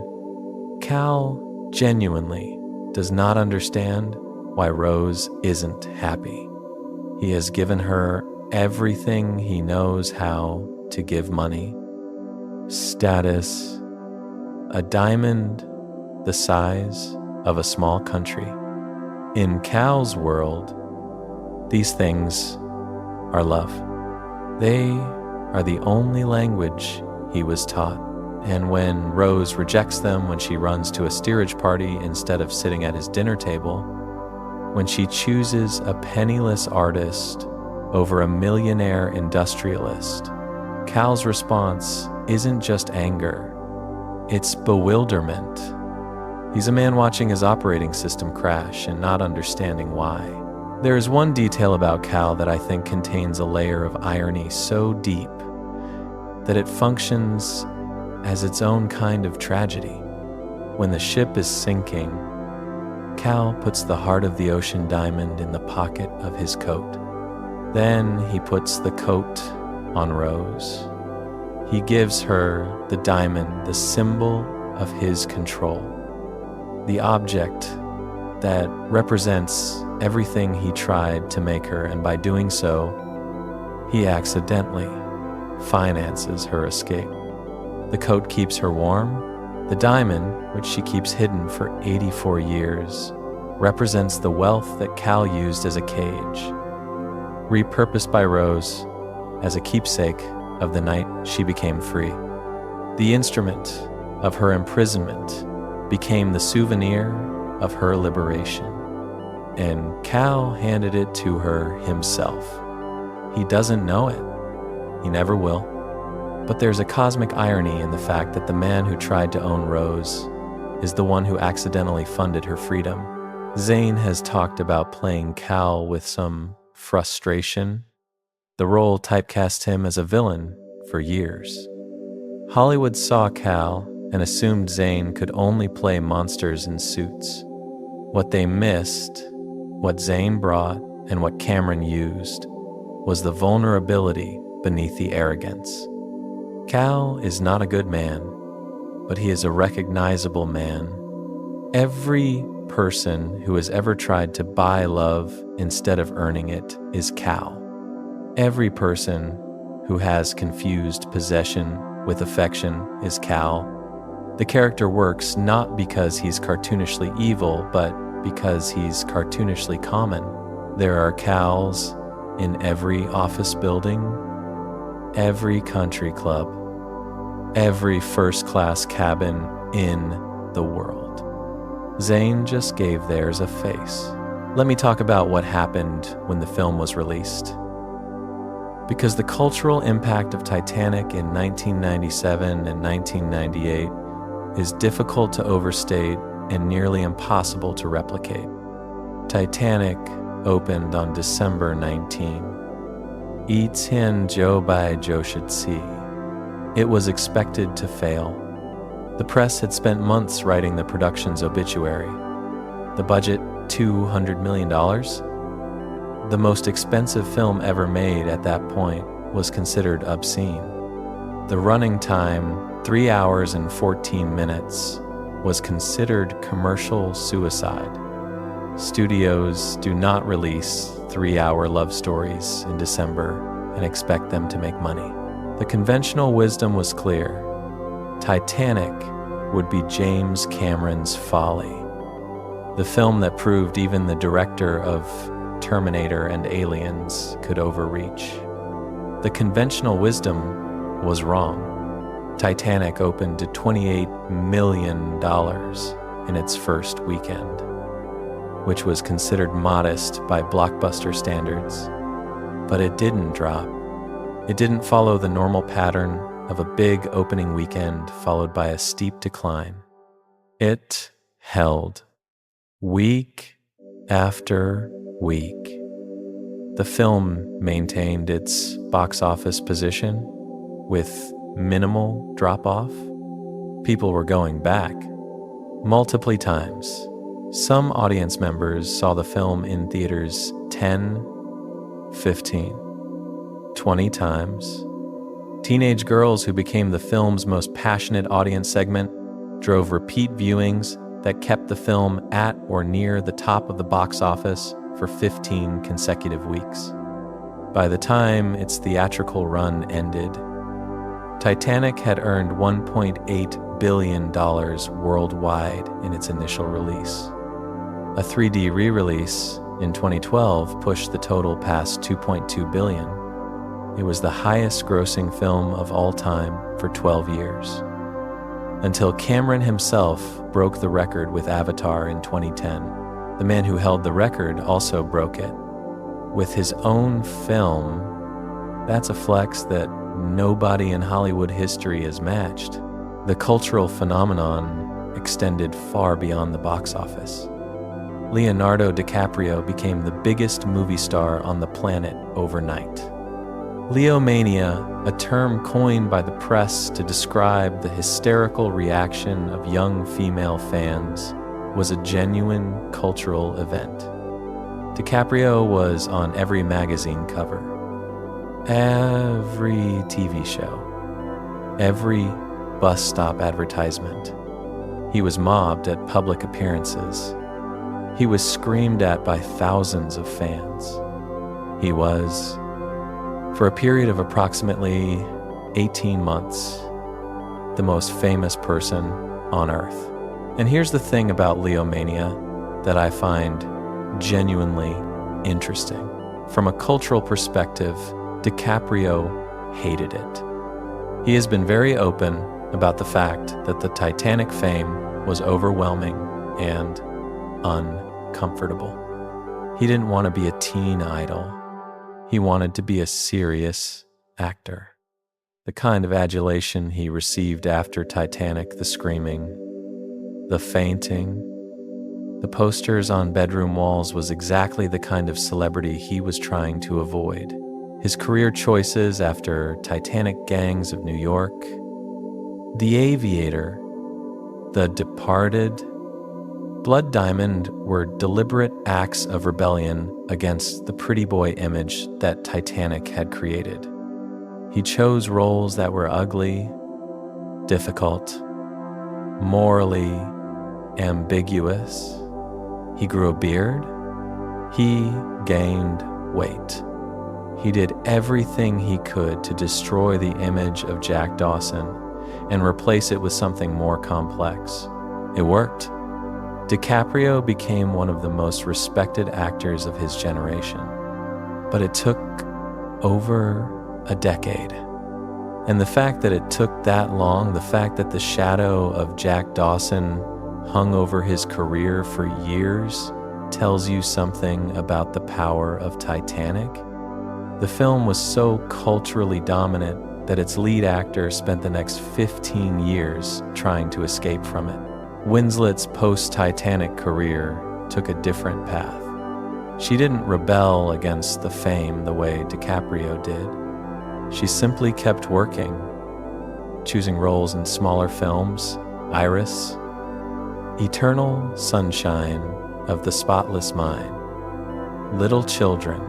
Cal genuinely does not understand why Rose isn't happy. He has given her everything he knows how to give money. Status, a diamond the size of a small country. In Cal's world, these things are love. They are the only language he was taught. And when Rose rejects them when she runs to a steerage party instead of sitting at his dinner table, when she chooses a penniless artist over a millionaire industrialist, Cal's response isn't just anger, it's bewilderment. He's a man watching his operating system crash and not understanding why. There is one detail about Cal that I think contains a layer of irony so deep that it functions as its own kind of tragedy. When the ship is sinking, Cal puts the heart of the ocean diamond in the pocket of his coat. Then he puts the coat on Rose. He gives her the diamond, the symbol of his control, the object that represents everything he tried to make her, and by doing so, he accidentally finances her escape. The coat keeps her warm. The diamond, which she keeps hidden for 84 years, represents the wealth that Cal used as a cage, repurposed by Rose as a keepsake of the night she became free. The instrument of her imprisonment became the souvenir of her liberation, and Cal handed it to her himself. He doesn't know it. He never will. But there's a cosmic irony in the fact that the man who tried to own Rose is the one who accidentally funded her freedom. Zane has talked about playing Cal with some frustration. The role typecast him as a villain for years. Hollywood saw Cal and assumed Zane could only play monsters in suits. What they missed, what Zane brought, and what Cameron used was the vulnerability beneath the arrogance. Cal is not a good man, but he is a recognizable man. Every person who has ever tried to buy love instead of earning it is Cal. Every person who has confused possession with affection is Cal. The character works not because he's cartoonishly evil, but because he's cartoonishly common. There are Cals in every office building, every country club, every first-class cabin in the world. Zane just gave theirs a face. Let me talk about what happened when the film was released. Because the cultural impact of Titanic in 1997 and 1998 is difficult to overstate and nearly impossible to replicate. Titanic opened on December 19. Eats hin Joe by Joe should see. It was expected to fail. The press had spent months writing the production's obituary. The budget, $200 million. The most expensive film ever made at that point was considered obscene. The running time, 3 hours and 14 minutes, was considered commercial suicide. Studios do not release 3-hour love stories in December and expect them to make money. The conventional wisdom was clear. Titanic would be James Cameron's folly, the film that proved even the director of Terminator and Aliens could overreach. The conventional wisdom was wrong. Titanic opened to $28 million in its first weekend, which was considered modest by blockbuster standards. But it didn't drop. It didn't follow the normal pattern of a big opening weekend followed by a steep decline. It held week after week. The film maintained its box office position with minimal drop-off. People were going back multiple times. Some audience members saw the film in theaters 10, 15, 20 times. Teenage girls who became the film's most passionate audience segment drove repeat viewings that kept the film at or near the top of the box office for 15 consecutive weeks. By the time its theatrical run ended, Titanic had earned $1.8 billion worldwide in its initial release. A 3D re-release in 2012 pushed the total past $2.2 billion. It was the highest-grossing film of all time for 12 years. Until Cameron himself broke the record with Avatar in 2010. The man who held the record also broke it. With his own film, that's a flex that nobody in Hollywood history has matched. The cultural phenomenon extended far beyond the box office. Leonardo DiCaprio became the biggest movie star on the planet overnight. Leomania, a term coined by the press to describe the hysterical reaction of young female fans, was a genuine cultural event. DiCaprio was on every magazine cover, every TV show, every bus stop advertisement. He was mobbed at public appearances. He was screamed at by thousands of fans. He was, for a period of approximately 18 months, the most famous person on Earth. And here's the thing about Leomania that I find genuinely interesting. From a cultural perspective, DiCaprio hated it. He has been very open about the fact that the Titanic fame was overwhelming and uncomfortable. He didn't want to be a teen idol. He wanted to be a serious actor. The kind of adulation he received after Titanic, the screaming, the fainting, the posters on bedroom walls was exactly the kind of celebrity he was trying to avoid. His career choices after Titanic Gangs of New York, The Aviator, The Departed, Blood Diamond were deliberate acts of rebellion against the pretty boy image that Titanic had created. He chose roles that were ugly, difficult, morally ambiguous. He grew a beard, He gained weight. He did everything he could to destroy the image of Jack Dawson and replace it with something more complex. It worked. DiCaprio became one of the most respected actors of his generation. But it took over a decade. And the fact that it took that long, the fact that the shadow of Jack Dawson hung over his career for years, tells you something about the power of Titanic. The film was so culturally dominant that its lead actor spent the next 15 years trying to escape from it. Winslet's post-Titanic career took a different path. She didn't rebel against the fame the way DiCaprio did. She simply kept working, choosing roles in smaller films, Iris, Eternal Sunshine of the Spotless Mind, Little Children,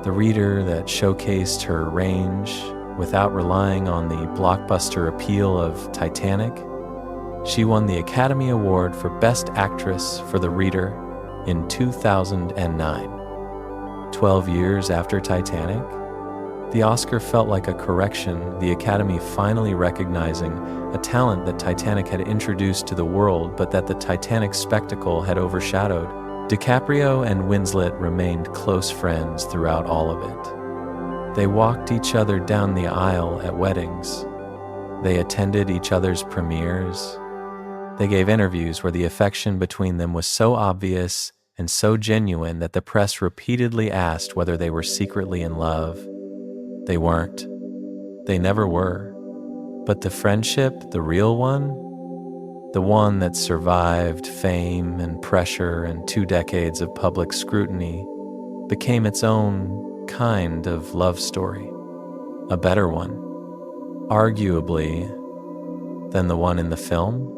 the reader that showcased her range without relying on the blockbuster appeal of Titanic. She won the Academy Award for Best Actress for The Reader in 2009. 12 years after Titanic, the Oscar felt like a correction, the Academy finally recognizing a talent that Titanic had introduced to the world, but that the Titanic spectacle had overshadowed. DiCaprio and Winslet remained close friends throughout all of it. They walked each other down the aisle at weddings. They attended each other's premieres. They gave interviews where the affection between them was so obvious and so genuine that the press repeatedly asked whether they were secretly in love. They weren't. They never were. But the friendship, the real one, the one that survived fame and pressure and 2 decades of public scrutiny, became its own kind of love story. A better one, arguably, than the one in the film,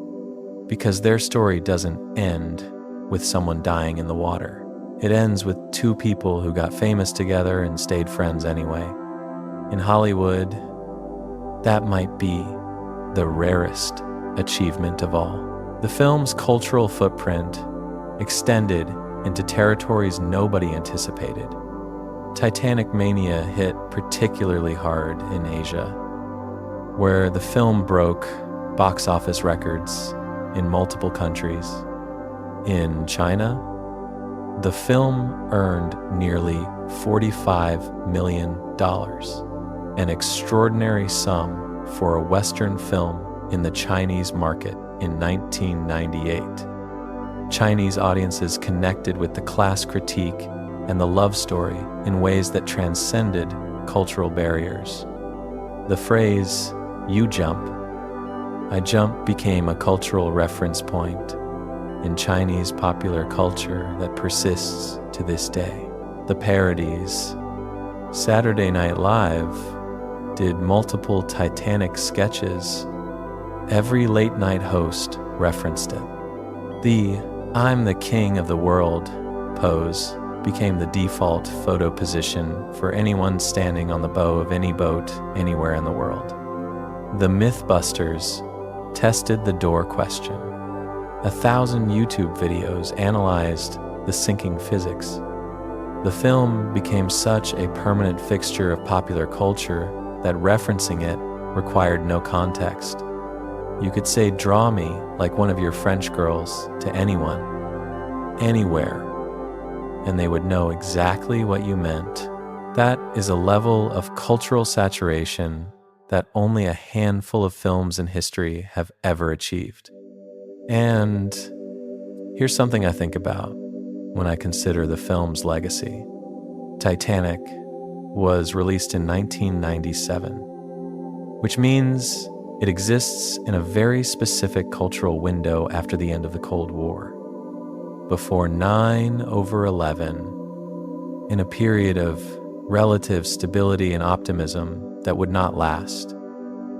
because their story doesn't end with someone dying in the water. It ends with 2 people who got famous together and stayed friends anyway. In Hollywood, that might be the rarest achievement of all. The film's cultural footprint extended into territories nobody anticipated. Titanic mania hit particularly hard in Asia, where the film broke box office records in multiple countries. In China, the film earned nearly $45 million, an extraordinary sum for a Western film in the Chinese market in 1998. Chinese audiences connected with the class critique and the love story in ways that transcended cultural barriers. The phrase, "you jump, I jump," became a cultural reference point in Chinese popular culture that persists to this day. The parodies. Saturday Night Live did multiple Titanic sketches. Every late-night host referenced it. The "I'm the king of the world" pose became the default photo position for anyone standing on the bow of any boat anywhere in the world. The Mythbusters tested the door question. 1,000 YouTube videos analyzed the sinking physics. The film became such a permanent fixture of popular culture that referencing it required no context. You could say "draw me" like one of your French girls to anyone, anywhere, and they would know exactly what you meant. That is a level of cultural saturation that only a handful of films in history have ever achieved. And here's something I think about when I consider the film's legacy. Titanic was released in 1997, which means it exists in a very specific cultural window after the end of the Cold War. Before 9/11, in a period of relative stability and optimism that would not last.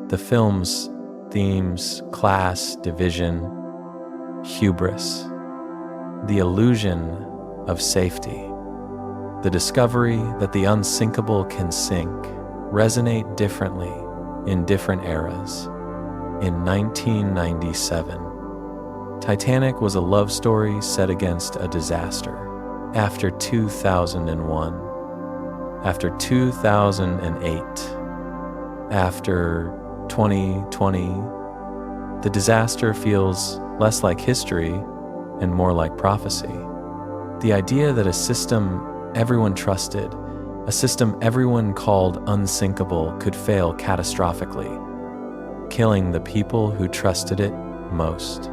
The film's themes: class, division, hubris, the illusion of safety, the discovery that the unsinkable can sink, resonate differently in different eras. In 1997, Titanic was a love story set against a disaster. after 2001, after 2008, after 2020, the disaster feels less like history and more like prophecy. The idea that a system everyone trusted, a system everyone called unsinkable, could fail catastrophically, killing the people who trusted it most,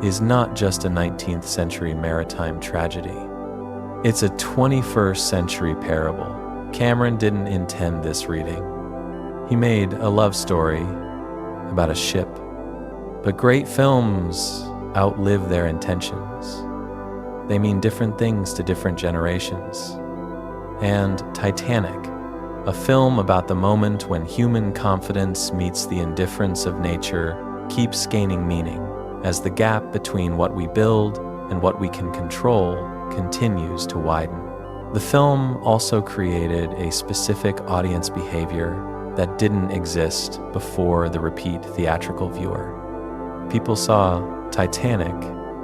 is not just a 19th century maritime tragedy. It's a 21st century parable. Cameron didn't intend this reading. He made a love story about a ship, but great films outlive their intentions. They mean different things to different generations. And Titanic, a film about the moment when human confidence meets the indifference of nature, keeps gaining meaning as the gap between what we build and what we can control continues to widen. The film also created a specific audience behavior that didn't exist before the repeat theatrical viewer. People saw Titanic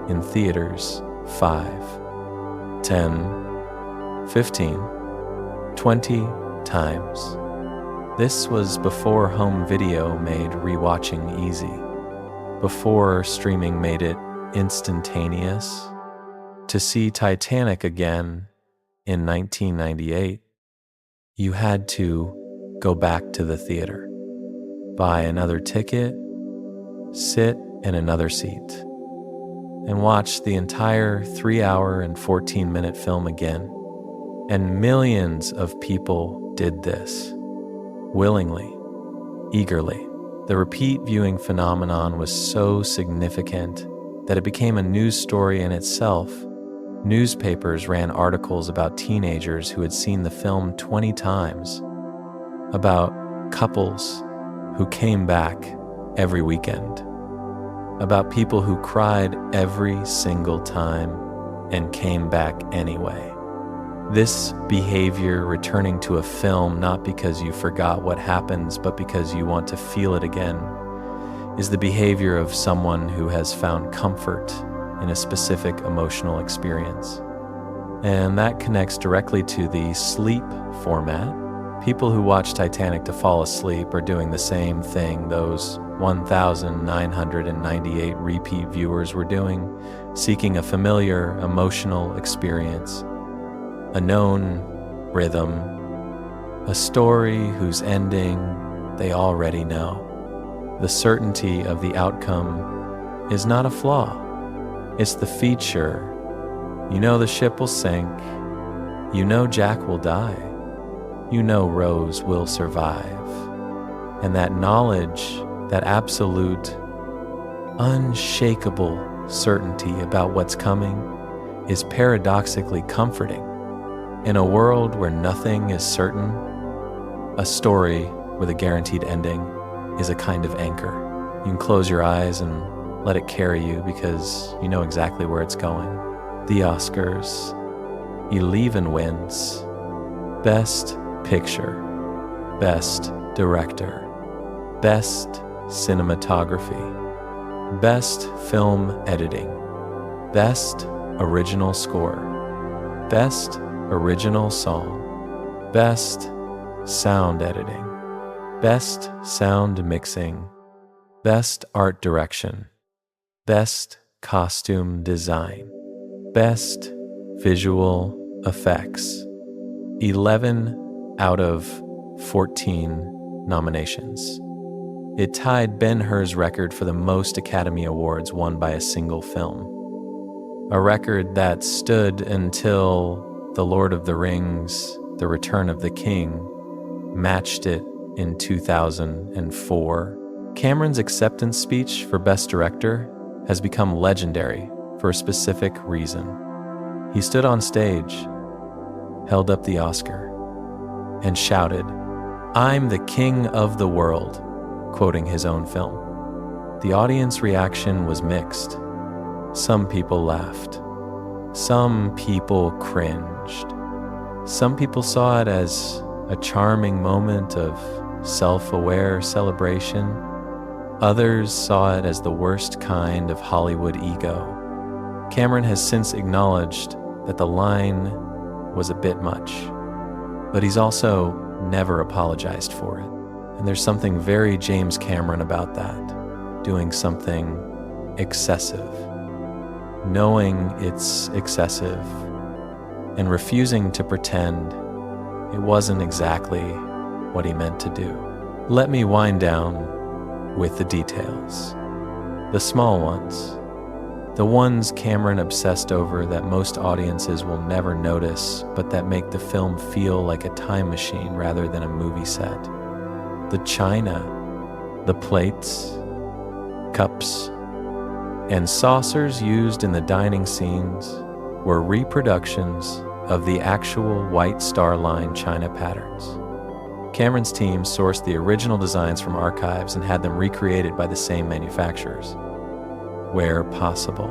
in theaters 5, 10, 15, 20 times. This was before home video made rewatching easy, before streaming made it instantaneous. To see Titanic again in 1998, you had to go back to the theater, buy another ticket, sit in another seat, and watch the entire 3-hour and 14-minute film again. And millions of people did this, willingly, eagerly. The repeat viewing phenomenon was so significant that it became a news story in itself. Newspapers ran articles about teenagers who had seen the film 20 times, about couples who came back every weekend, about people who cried every single time and came back anyway. This behavior, returning to a film not because you forgot what happens, but because you want to feel it again, is the behavior of someone who has found comfort in a specific emotional experience. And that connects directly to the sleep format. People who watch Titanic to fall asleep are doing the same thing those 1,998 repeat viewers were doing, seeking a familiar emotional experience, a known rhythm, a story whose ending they already know. The certainty of the outcome is not a flaw. It's the feature. You know the ship will sink. You know Jack will die. You know Rose will survive. And that knowledge, that absolute, unshakable certainty about what's coming is paradoxically comforting. In a world where nothing is certain, a story with a guaranteed ending is a kind of anchor. You can close your eyes and let it carry you because you know exactly where it's going. The Oscars. Eleven wins. Best Picture, Best Director, Best Cinematography, Best Film Editing, Best Original Score, Best Original Song, Best Sound Editing, Best Sound Mixing, Best Art Direction, Best Costume Design, Best Visual Effects. 11 out of 14 nominations. It tied Ben-Hur's record for the most Academy Awards won by a single film. A record that stood until The Lord of the Rings, The Return of the King, matched it in 2004. Cameron's acceptance speech for Best Director has become legendary for a specific reason. He stood on stage, held up the Oscar, and shouted, "I'm the king of the world," quoting his own film. The audience reaction was mixed. Some people laughed. Some people cringed. Some people saw it as a charming moment of self-aware celebration. Others saw it as the worst kind of Hollywood ego. Cameron has since acknowledged that the line was a bit much, but he's also never apologized for it. And there's something very James Cameron about that, doing something excessive, knowing it's excessive, and refusing to pretend it wasn't exactly what he meant to do. Let me wind down with the details. The small ones. The ones Cameron obsessed over that most audiences will never notice, but that make the film feel like a time machine rather than a movie set. The china, the plates, cups, and saucers used in the dining scenes were reproductions of the actual White Star Line china patterns. Cameron's team sourced the original designs from archives and had them recreated by the same manufacturers, where possible,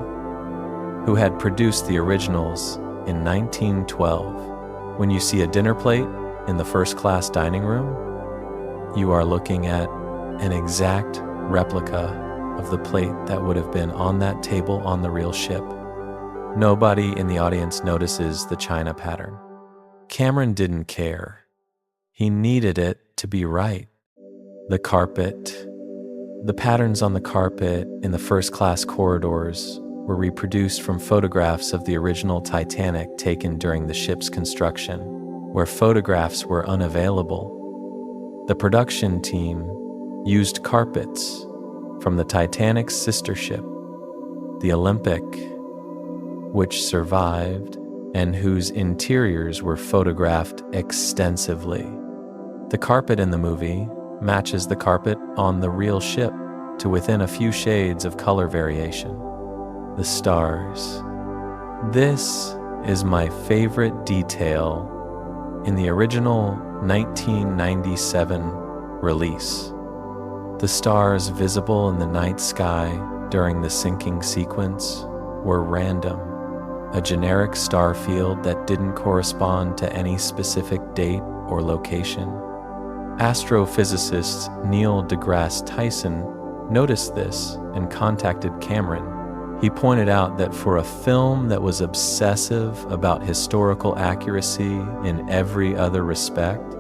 who had produced the originals in 1912. When you see a dinner plate in the first-class dining room, you are looking at an exact replica of the plate that would have been on that table on the real ship. Nobody in the audience notices the china pattern. Cameron didn't care. He needed it to be right. The carpet, the patterns on the carpet in the first-class corridors were reproduced from photographs of the original Titanic taken during the ship's construction, where photographs were unavailable. The production team used carpets from the Titanic's sister ship, the Olympic, which survived and whose interiors were photographed extensively. The carpet in the movie matches the carpet on the real ship to within a few shades of color variation. The stars. This is my favorite detail in the original 1997 release. The stars visible in the night sky during the sinking sequence were random, a generic star field that didn't correspond to any specific date or location. Astrophysicist Neil deGrasse Tyson noticed this and contacted Cameron. He pointed out that for a film that was obsessive about historical accuracy in every other respect,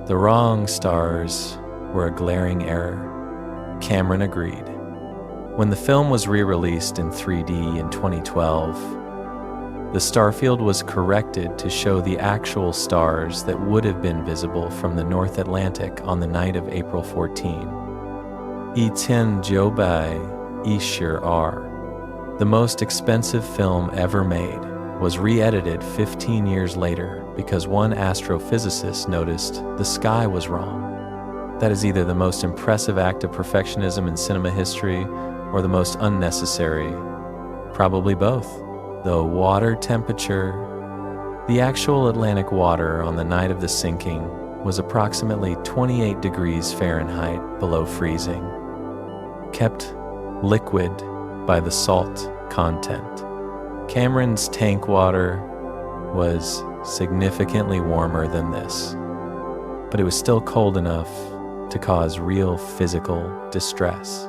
the wrong stars were a glaring error. Cameron agreed. When the film was re-released in 3D in 2012, the starfield was corrected to show the actual stars that would have been visible from the North Atlantic on the night of April 14. Iten Jobai Ishir R, the most expensive film ever made, was re-edited 15 years later because one astrophysicist noticed the sky was wrong. That is either the most impressive act of perfectionism in cinema history or the most unnecessary, probably both. The water temperature. The actual Atlantic water on the night of the sinking was approximately 28 degrees Fahrenheit below freezing, kept liquid by the salt content. Cameron's tank water was significantly warmer than this, but it was still cold enough to cause real physical distress.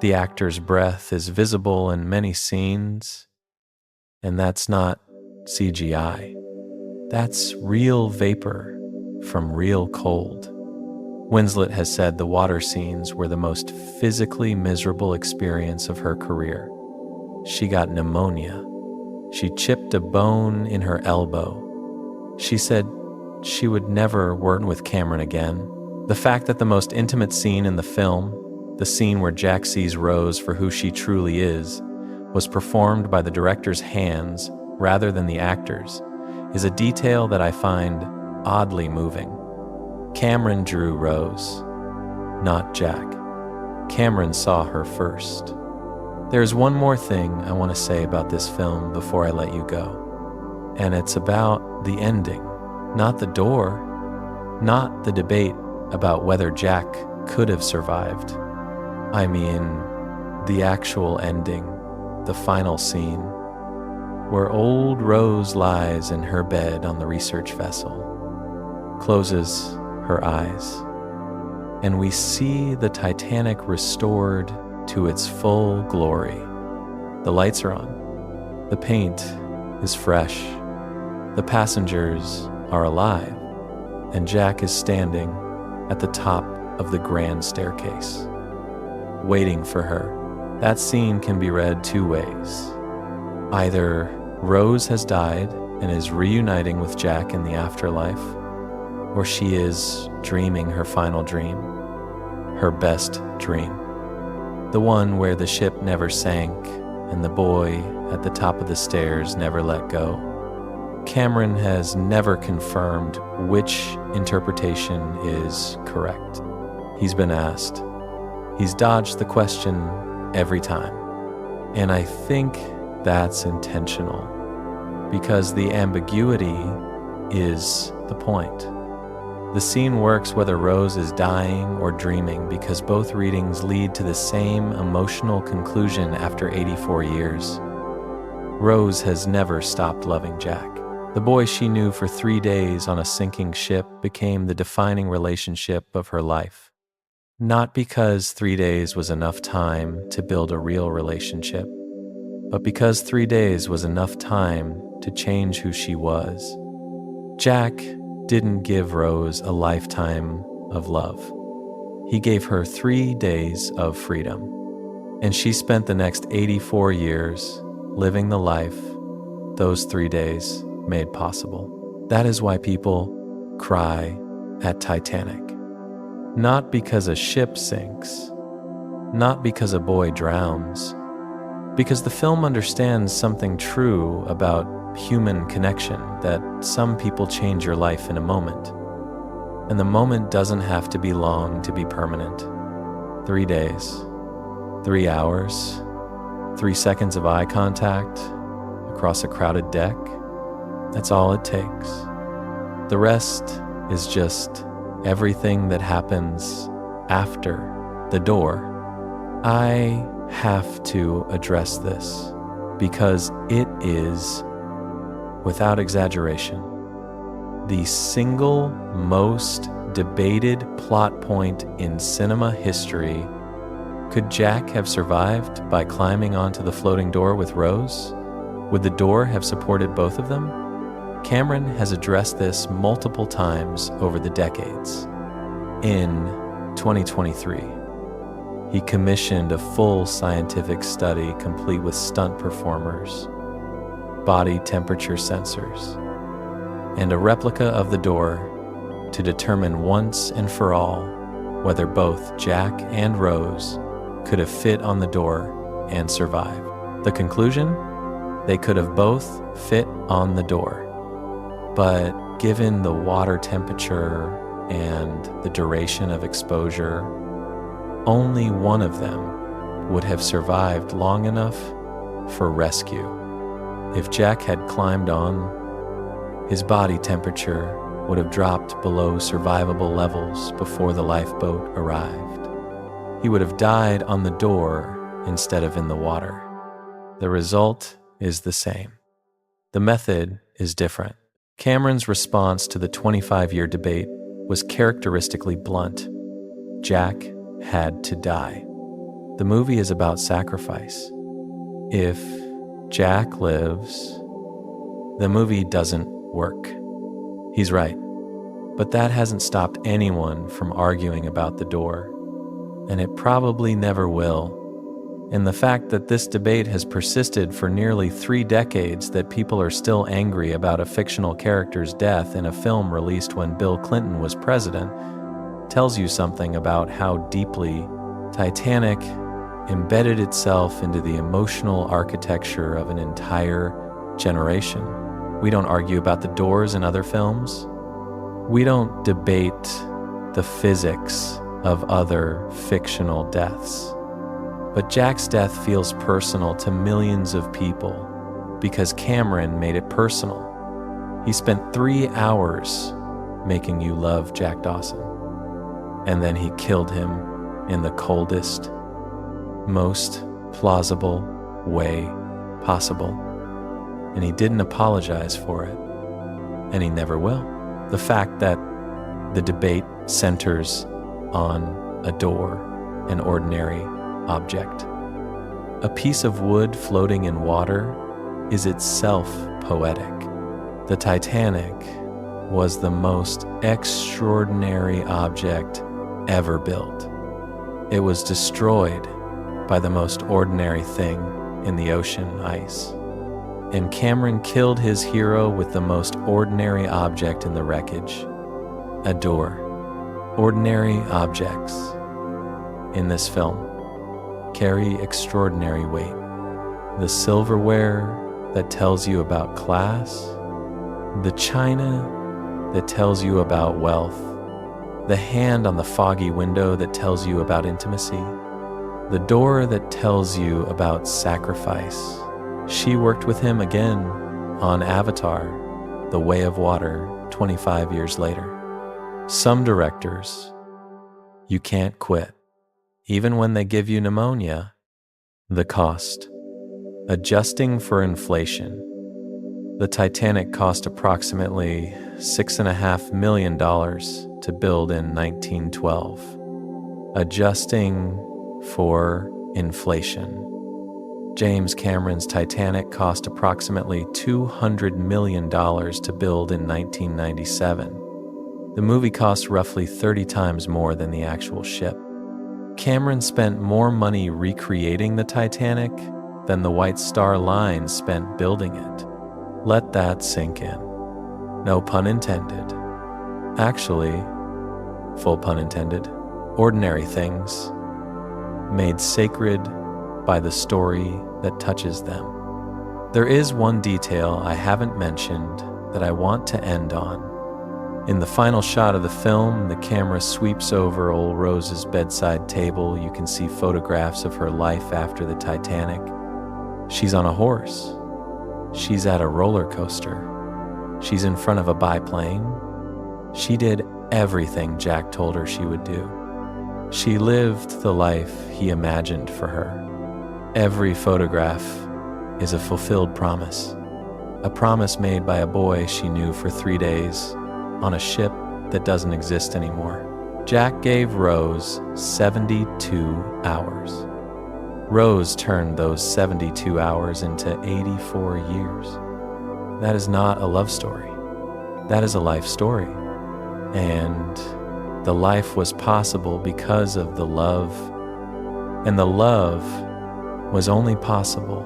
The actor's breath is visible in many scenes, and that's not CGI. That's real vapor from real cold. Winslet has said the water scenes were the most physically miserable experience of her career. She got pneumonia. She chipped a bone in her elbow. She said she would never work with Cameron again. The fact that the most intimate scene in the film, the scene where Jack sees Rose for who she truly is, was performed by the director's hands rather than the actor's, is a detail that I find oddly moving. Cameron drew Rose, not Jack. Cameron saw her first. There's one more thing I want to say about this film before I let you go, and it's about the ending, not the door, not the debate about whether Jack could have survived. I mean, the actual ending. The final scene, where old Rose lies in her bed on the research vessel, closes her eyes, and we see the Titanic restored to its full glory. The lights are on, the paint is fresh. The passengers are alive, and Jack is standing at the top of the grand staircase, waiting for her. That scene can be read two ways. Either Rose has died and is reuniting with Jack in the afterlife, or she is dreaming her final dream, her best dream, the one where the ship never sank and the boy at the top of the stairs never let go. Cameron has never confirmed which interpretation is correct. He's been asked. He's dodged the question every time. And I think that's intentional, because the ambiguity is the point. The scene works whether Rose is dying or dreaming, because both readings lead to the same emotional conclusion after 84 years. Rose has never stopped loving Jack. The boy she knew for 3 days on a sinking ship became the defining relationship of her life. Not because 3 days was enough time to build a real relationship, but because 3 days was enough time to change who she was. Jack didn't give Rose a lifetime of love. He gave her 3 days of freedom, and she spent the next 84 years living the life those 3 days made possible. That is why people cry at Titanic. Not because a ship sinks, not because a boy drowns, because the film understands something true about human connection, that some people change your life in a moment. And the moment doesn't have to be long to be permanent. 3 days, 3 hours, 3 seconds of eye contact across a crowded deck. That's all it takes. The rest is just everything that happens after the door. I have to address this because it is, without exaggeration, the single most debated plot point in cinema history. Could Jack have survived by climbing onto the floating door with Rose? Would the door have supported both of them? Cameron has addressed this multiple times over the decades. In 2023, he commissioned a full scientific study complete with stunt performers, body temperature sensors, and a replica of the door to determine once and for all whether both Jack and Rose could have fit on the door and survived. The conclusion? They could have both fit on the door. But given the water temperature and the duration of exposure, only one of them would have survived long enough for rescue. If Jack had climbed on, his body temperature would have dropped below survivable levels before the lifeboat arrived. He would have died on the door instead of in the water. The result is the same. The method is different. Cameron's response to the 25-year debate was characteristically blunt. Jack had to die. The movie is about sacrifice. If Jack lives, the movie doesn't work. He's right. But that hasn't stopped anyone from arguing about the door, and it probably never will. And the fact that this debate has persisted for nearly 3 decades, that people are still angry about a fictional character's death in a film released when Bill Clinton was president, tells you something about how deeply Titanic embedded itself into the emotional architecture of an entire generation. We don't argue about the doors in other films. We don't debate the physics of other fictional deaths. But Jack's death feels personal to millions of people because Cameron made it personal. He spent 3 hours making you love Jack Dawson, and then he killed him in the coldest, most plausible way possible. And he didn't apologize for it, and he never will. The fact that the debate centers on a door, an ordinary object. A piece of wood floating in water is itself poetic. The Titanic was the most extraordinary object ever built. It was destroyed by the most ordinary thing in the ocean, ice. And Cameron killed his hero with the most ordinary object in the wreckage, a door. Ordinary objects in this film carry extraordinary weight. The silverware that tells you about class, the china that tells you about wealth, the hand on the foggy window that tells you about intimacy, the door that tells you about sacrifice. She worked with him again on Avatar, The Way of Water, 25 years later. Some directors, you can't quit. Even when they give you pneumonia, the cost. Adjusting for inflation, the Titanic cost approximately $6.5 million to build in 1912. Adjusting for inflation, James Cameron's Titanic cost approximately $200 million to build in 1997. The movie cost roughly 30 times more than the actual ship. Cameron spent more money recreating the Titanic than the White Star Line spent building it. Let that sink in. No pun intended. Actually, full pun intended, ordinary things made sacred by the story that touches them. There is one detail I haven't mentioned that I want to end on. In the final shot of the film, the camera sweeps over old Rose's bedside table. You can see photographs of her life after the Titanic. She's on a horse. She's at a roller coaster. She's in front of a biplane. She did everything Jack told her she would do. She lived the life he imagined for her. Every photograph is a fulfilled promise. A promise made by a boy she knew for 3 days on a ship that doesn't exist anymore. Jack gave Rose 72 hours. Rose turned those 72 hours into 84 years. That is not a love story. That is a life story. And the life was possible because of the love. And the love was only possible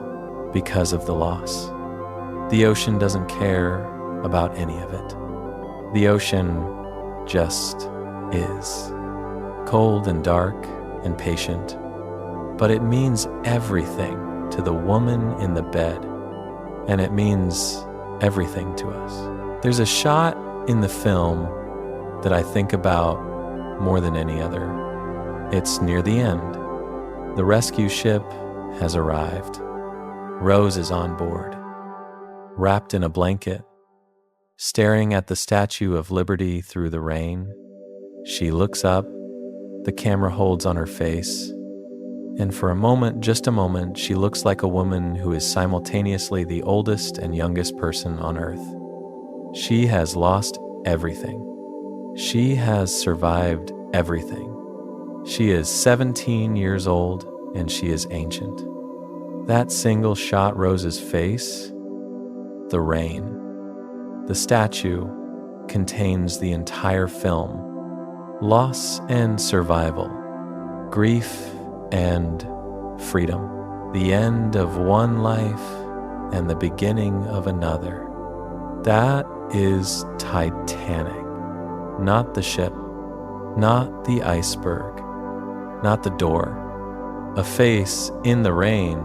because of the loss. The ocean doesn't care about any of it. The ocean just is. Cold and dark and patient. But it means everything to the woman in the bed. And it means everything to us. There's a shot in the film that I think about more than any other. It's near the end. The rescue ship has arrived. Rose is on board, wrapped in a blanket, staring at the Statue of Liberty through the rain. She looks up, the camera holds on her face, and for a moment, just a moment, she looks like a woman who is simultaneously the oldest and youngest person on earth. She has lost everything. She has survived everything. She is 17 years old and she is ancient. That single shot Rose's face, the rain. The statue contains the entire film. Loss and survival, grief and freedom, the end of one life and the beginning of another. That is Titanic. Not the ship, not the iceberg, not the door. A face in the rain,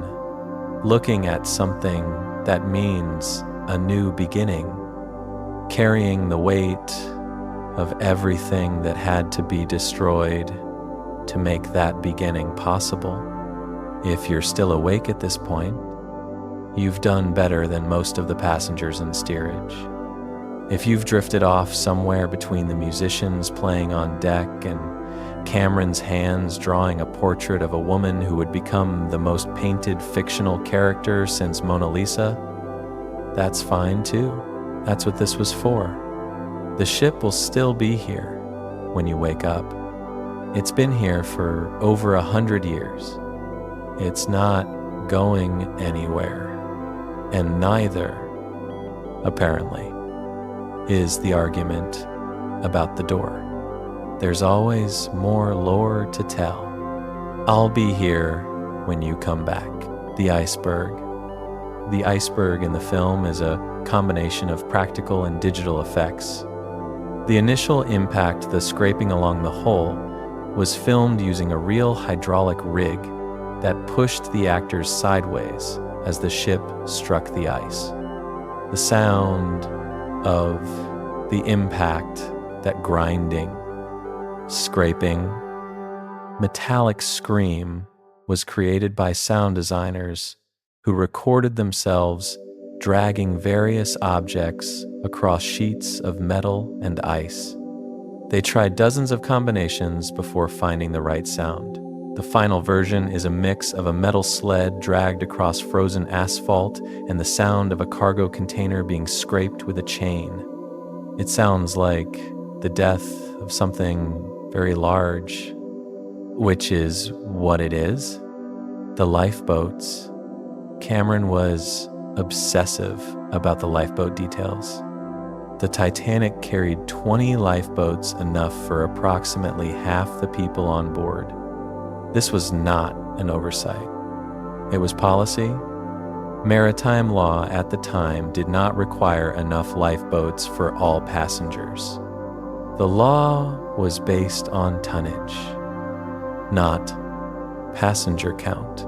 looking at something that means a new beginning, carrying the weight of everything that had to be destroyed to make that beginning possible. If you're still awake at this point, you've done better than most of the passengers in steerage. If you've drifted off somewhere between the musicians playing on deck and Cameron's hands drawing a portrait of a woman who would become the most painted fictional character since Mona Lisa, that's fine too. That's what this was for. The ship will still be here when you wake up. It's been here for over 100 years. It's not going anywhere, and neither apparently, is the argument about the door. There's always more lore to tell. I'll be here when you come back. The iceberg. The iceberg in the film is a combination of practical and digital effects. The initial impact, the scraping along the hull, was filmed using a real hydraulic rig that pushed the actors sideways as the ship struck the ice. The sound of the impact, that grinding, scraping, metallic scream was created by sound designers who recorded themselves dragging various objects across sheets of metal and ice. They tried dozens of combinations before finding the right sound. The final version is a mix of a metal sled dragged across frozen asphalt and the sound of a cargo container being scraped with a chain. It sounds like the death of something very large, which is what it is. The lifeboats. Cameron was obsessive about the lifeboat details. The Titanic carried 20 lifeboats, enough for approximately half the people on board. This was not an oversight. It was policy. Maritime law at the time did not require enough lifeboats for all passengers. The law was based on tonnage, not passenger count.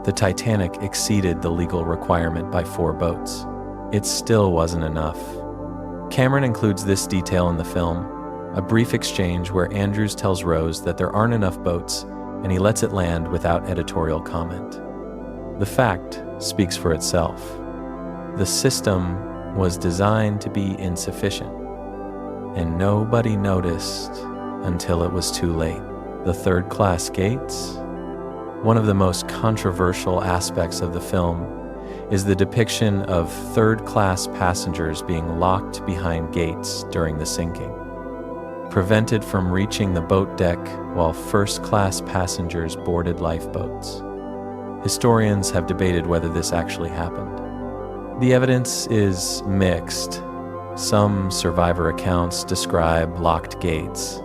The Titanic exceeded the legal requirement by 4 boats. It still wasn't enough. Cameron includes this detail in the film, a brief exchange where Andrews tells Rose that there aren't enough boats, and he lets it land without editorial comment. The fact speaks for itself. The system was designed to be insufficient, and nobody noticed until it was too late. The third-class gates? One of the most controversial aspects of the film is the depiction of third-class passengers being locked behind gates during the sinking, prevented from reaching the boat deck while first-class passengers boarded lifeboats. Historians have debated whether this actually happened. The evidence is mixed. Some survivor accounts describe locked gates.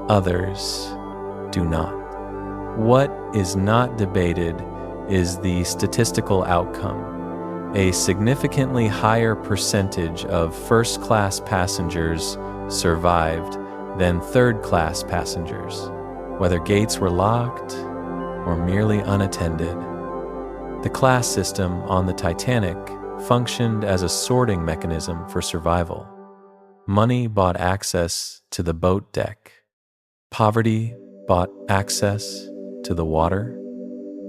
Others do not. What is not debated is the statistical outcome. A significantly higher percentage of first-class passengers survived than third-class passengers, whether gates were locked or merely unattended. The class system on the Titanic functioned as a sorting mechanism for survival. Money bought access to the boat deck. Poverty bought access to the water.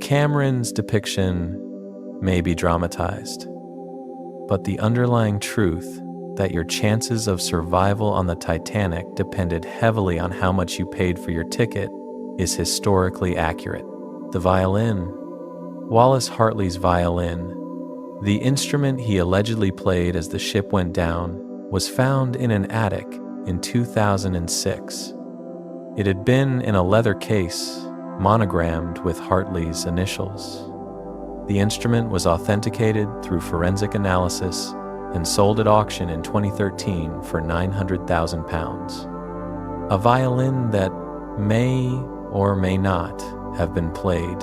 Cameron's depiction may be dramatized, but the underlying truth that your chances of survival on the Titanic depended heavily on how much you paid for your ticket is historically accurate. The violin. Wallace Hartley's violin, the instrument he allegedly played as the ship went down, was found in an attic in 2006. It had been in a leather case monogrammed with Hartley's initials. The instrument was authenticated through forensic analysis and sold at auction in 2013 for £900,000. A violin that may or may not have been played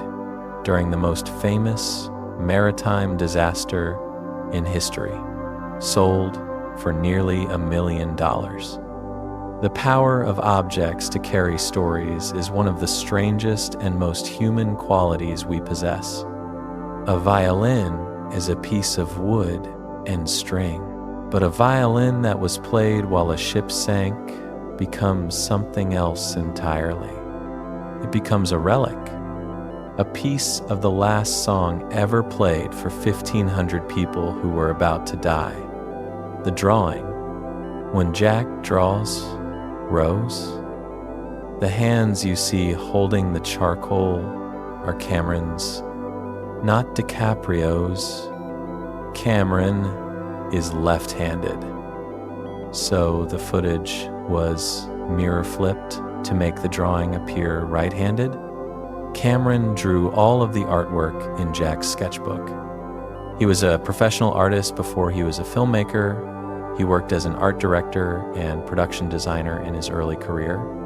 during the most famous maritime disaster in history, sold for nearly $1 million. The power of objects to carry stories is one of the strangest and most human qualities we possess. A violin is a piece of wood and string, but a violin that was played while a ship sank becomes something else entirely. It becomes a relic, a piece of the last song ever played for 1,500 people who were about to die. The drawing. When Jack draws Rose, the hands you see holding the charcoal are Cameron's, not DiCaprio's. Cameron is left-handed, so the footage was mirror flipped to make the drawing appear right-handed. Cameron drew all of the artwork in Jack's sketchbook. He was a professional artist before he was a filmmaker. He worked as an art director and production designer in his early career.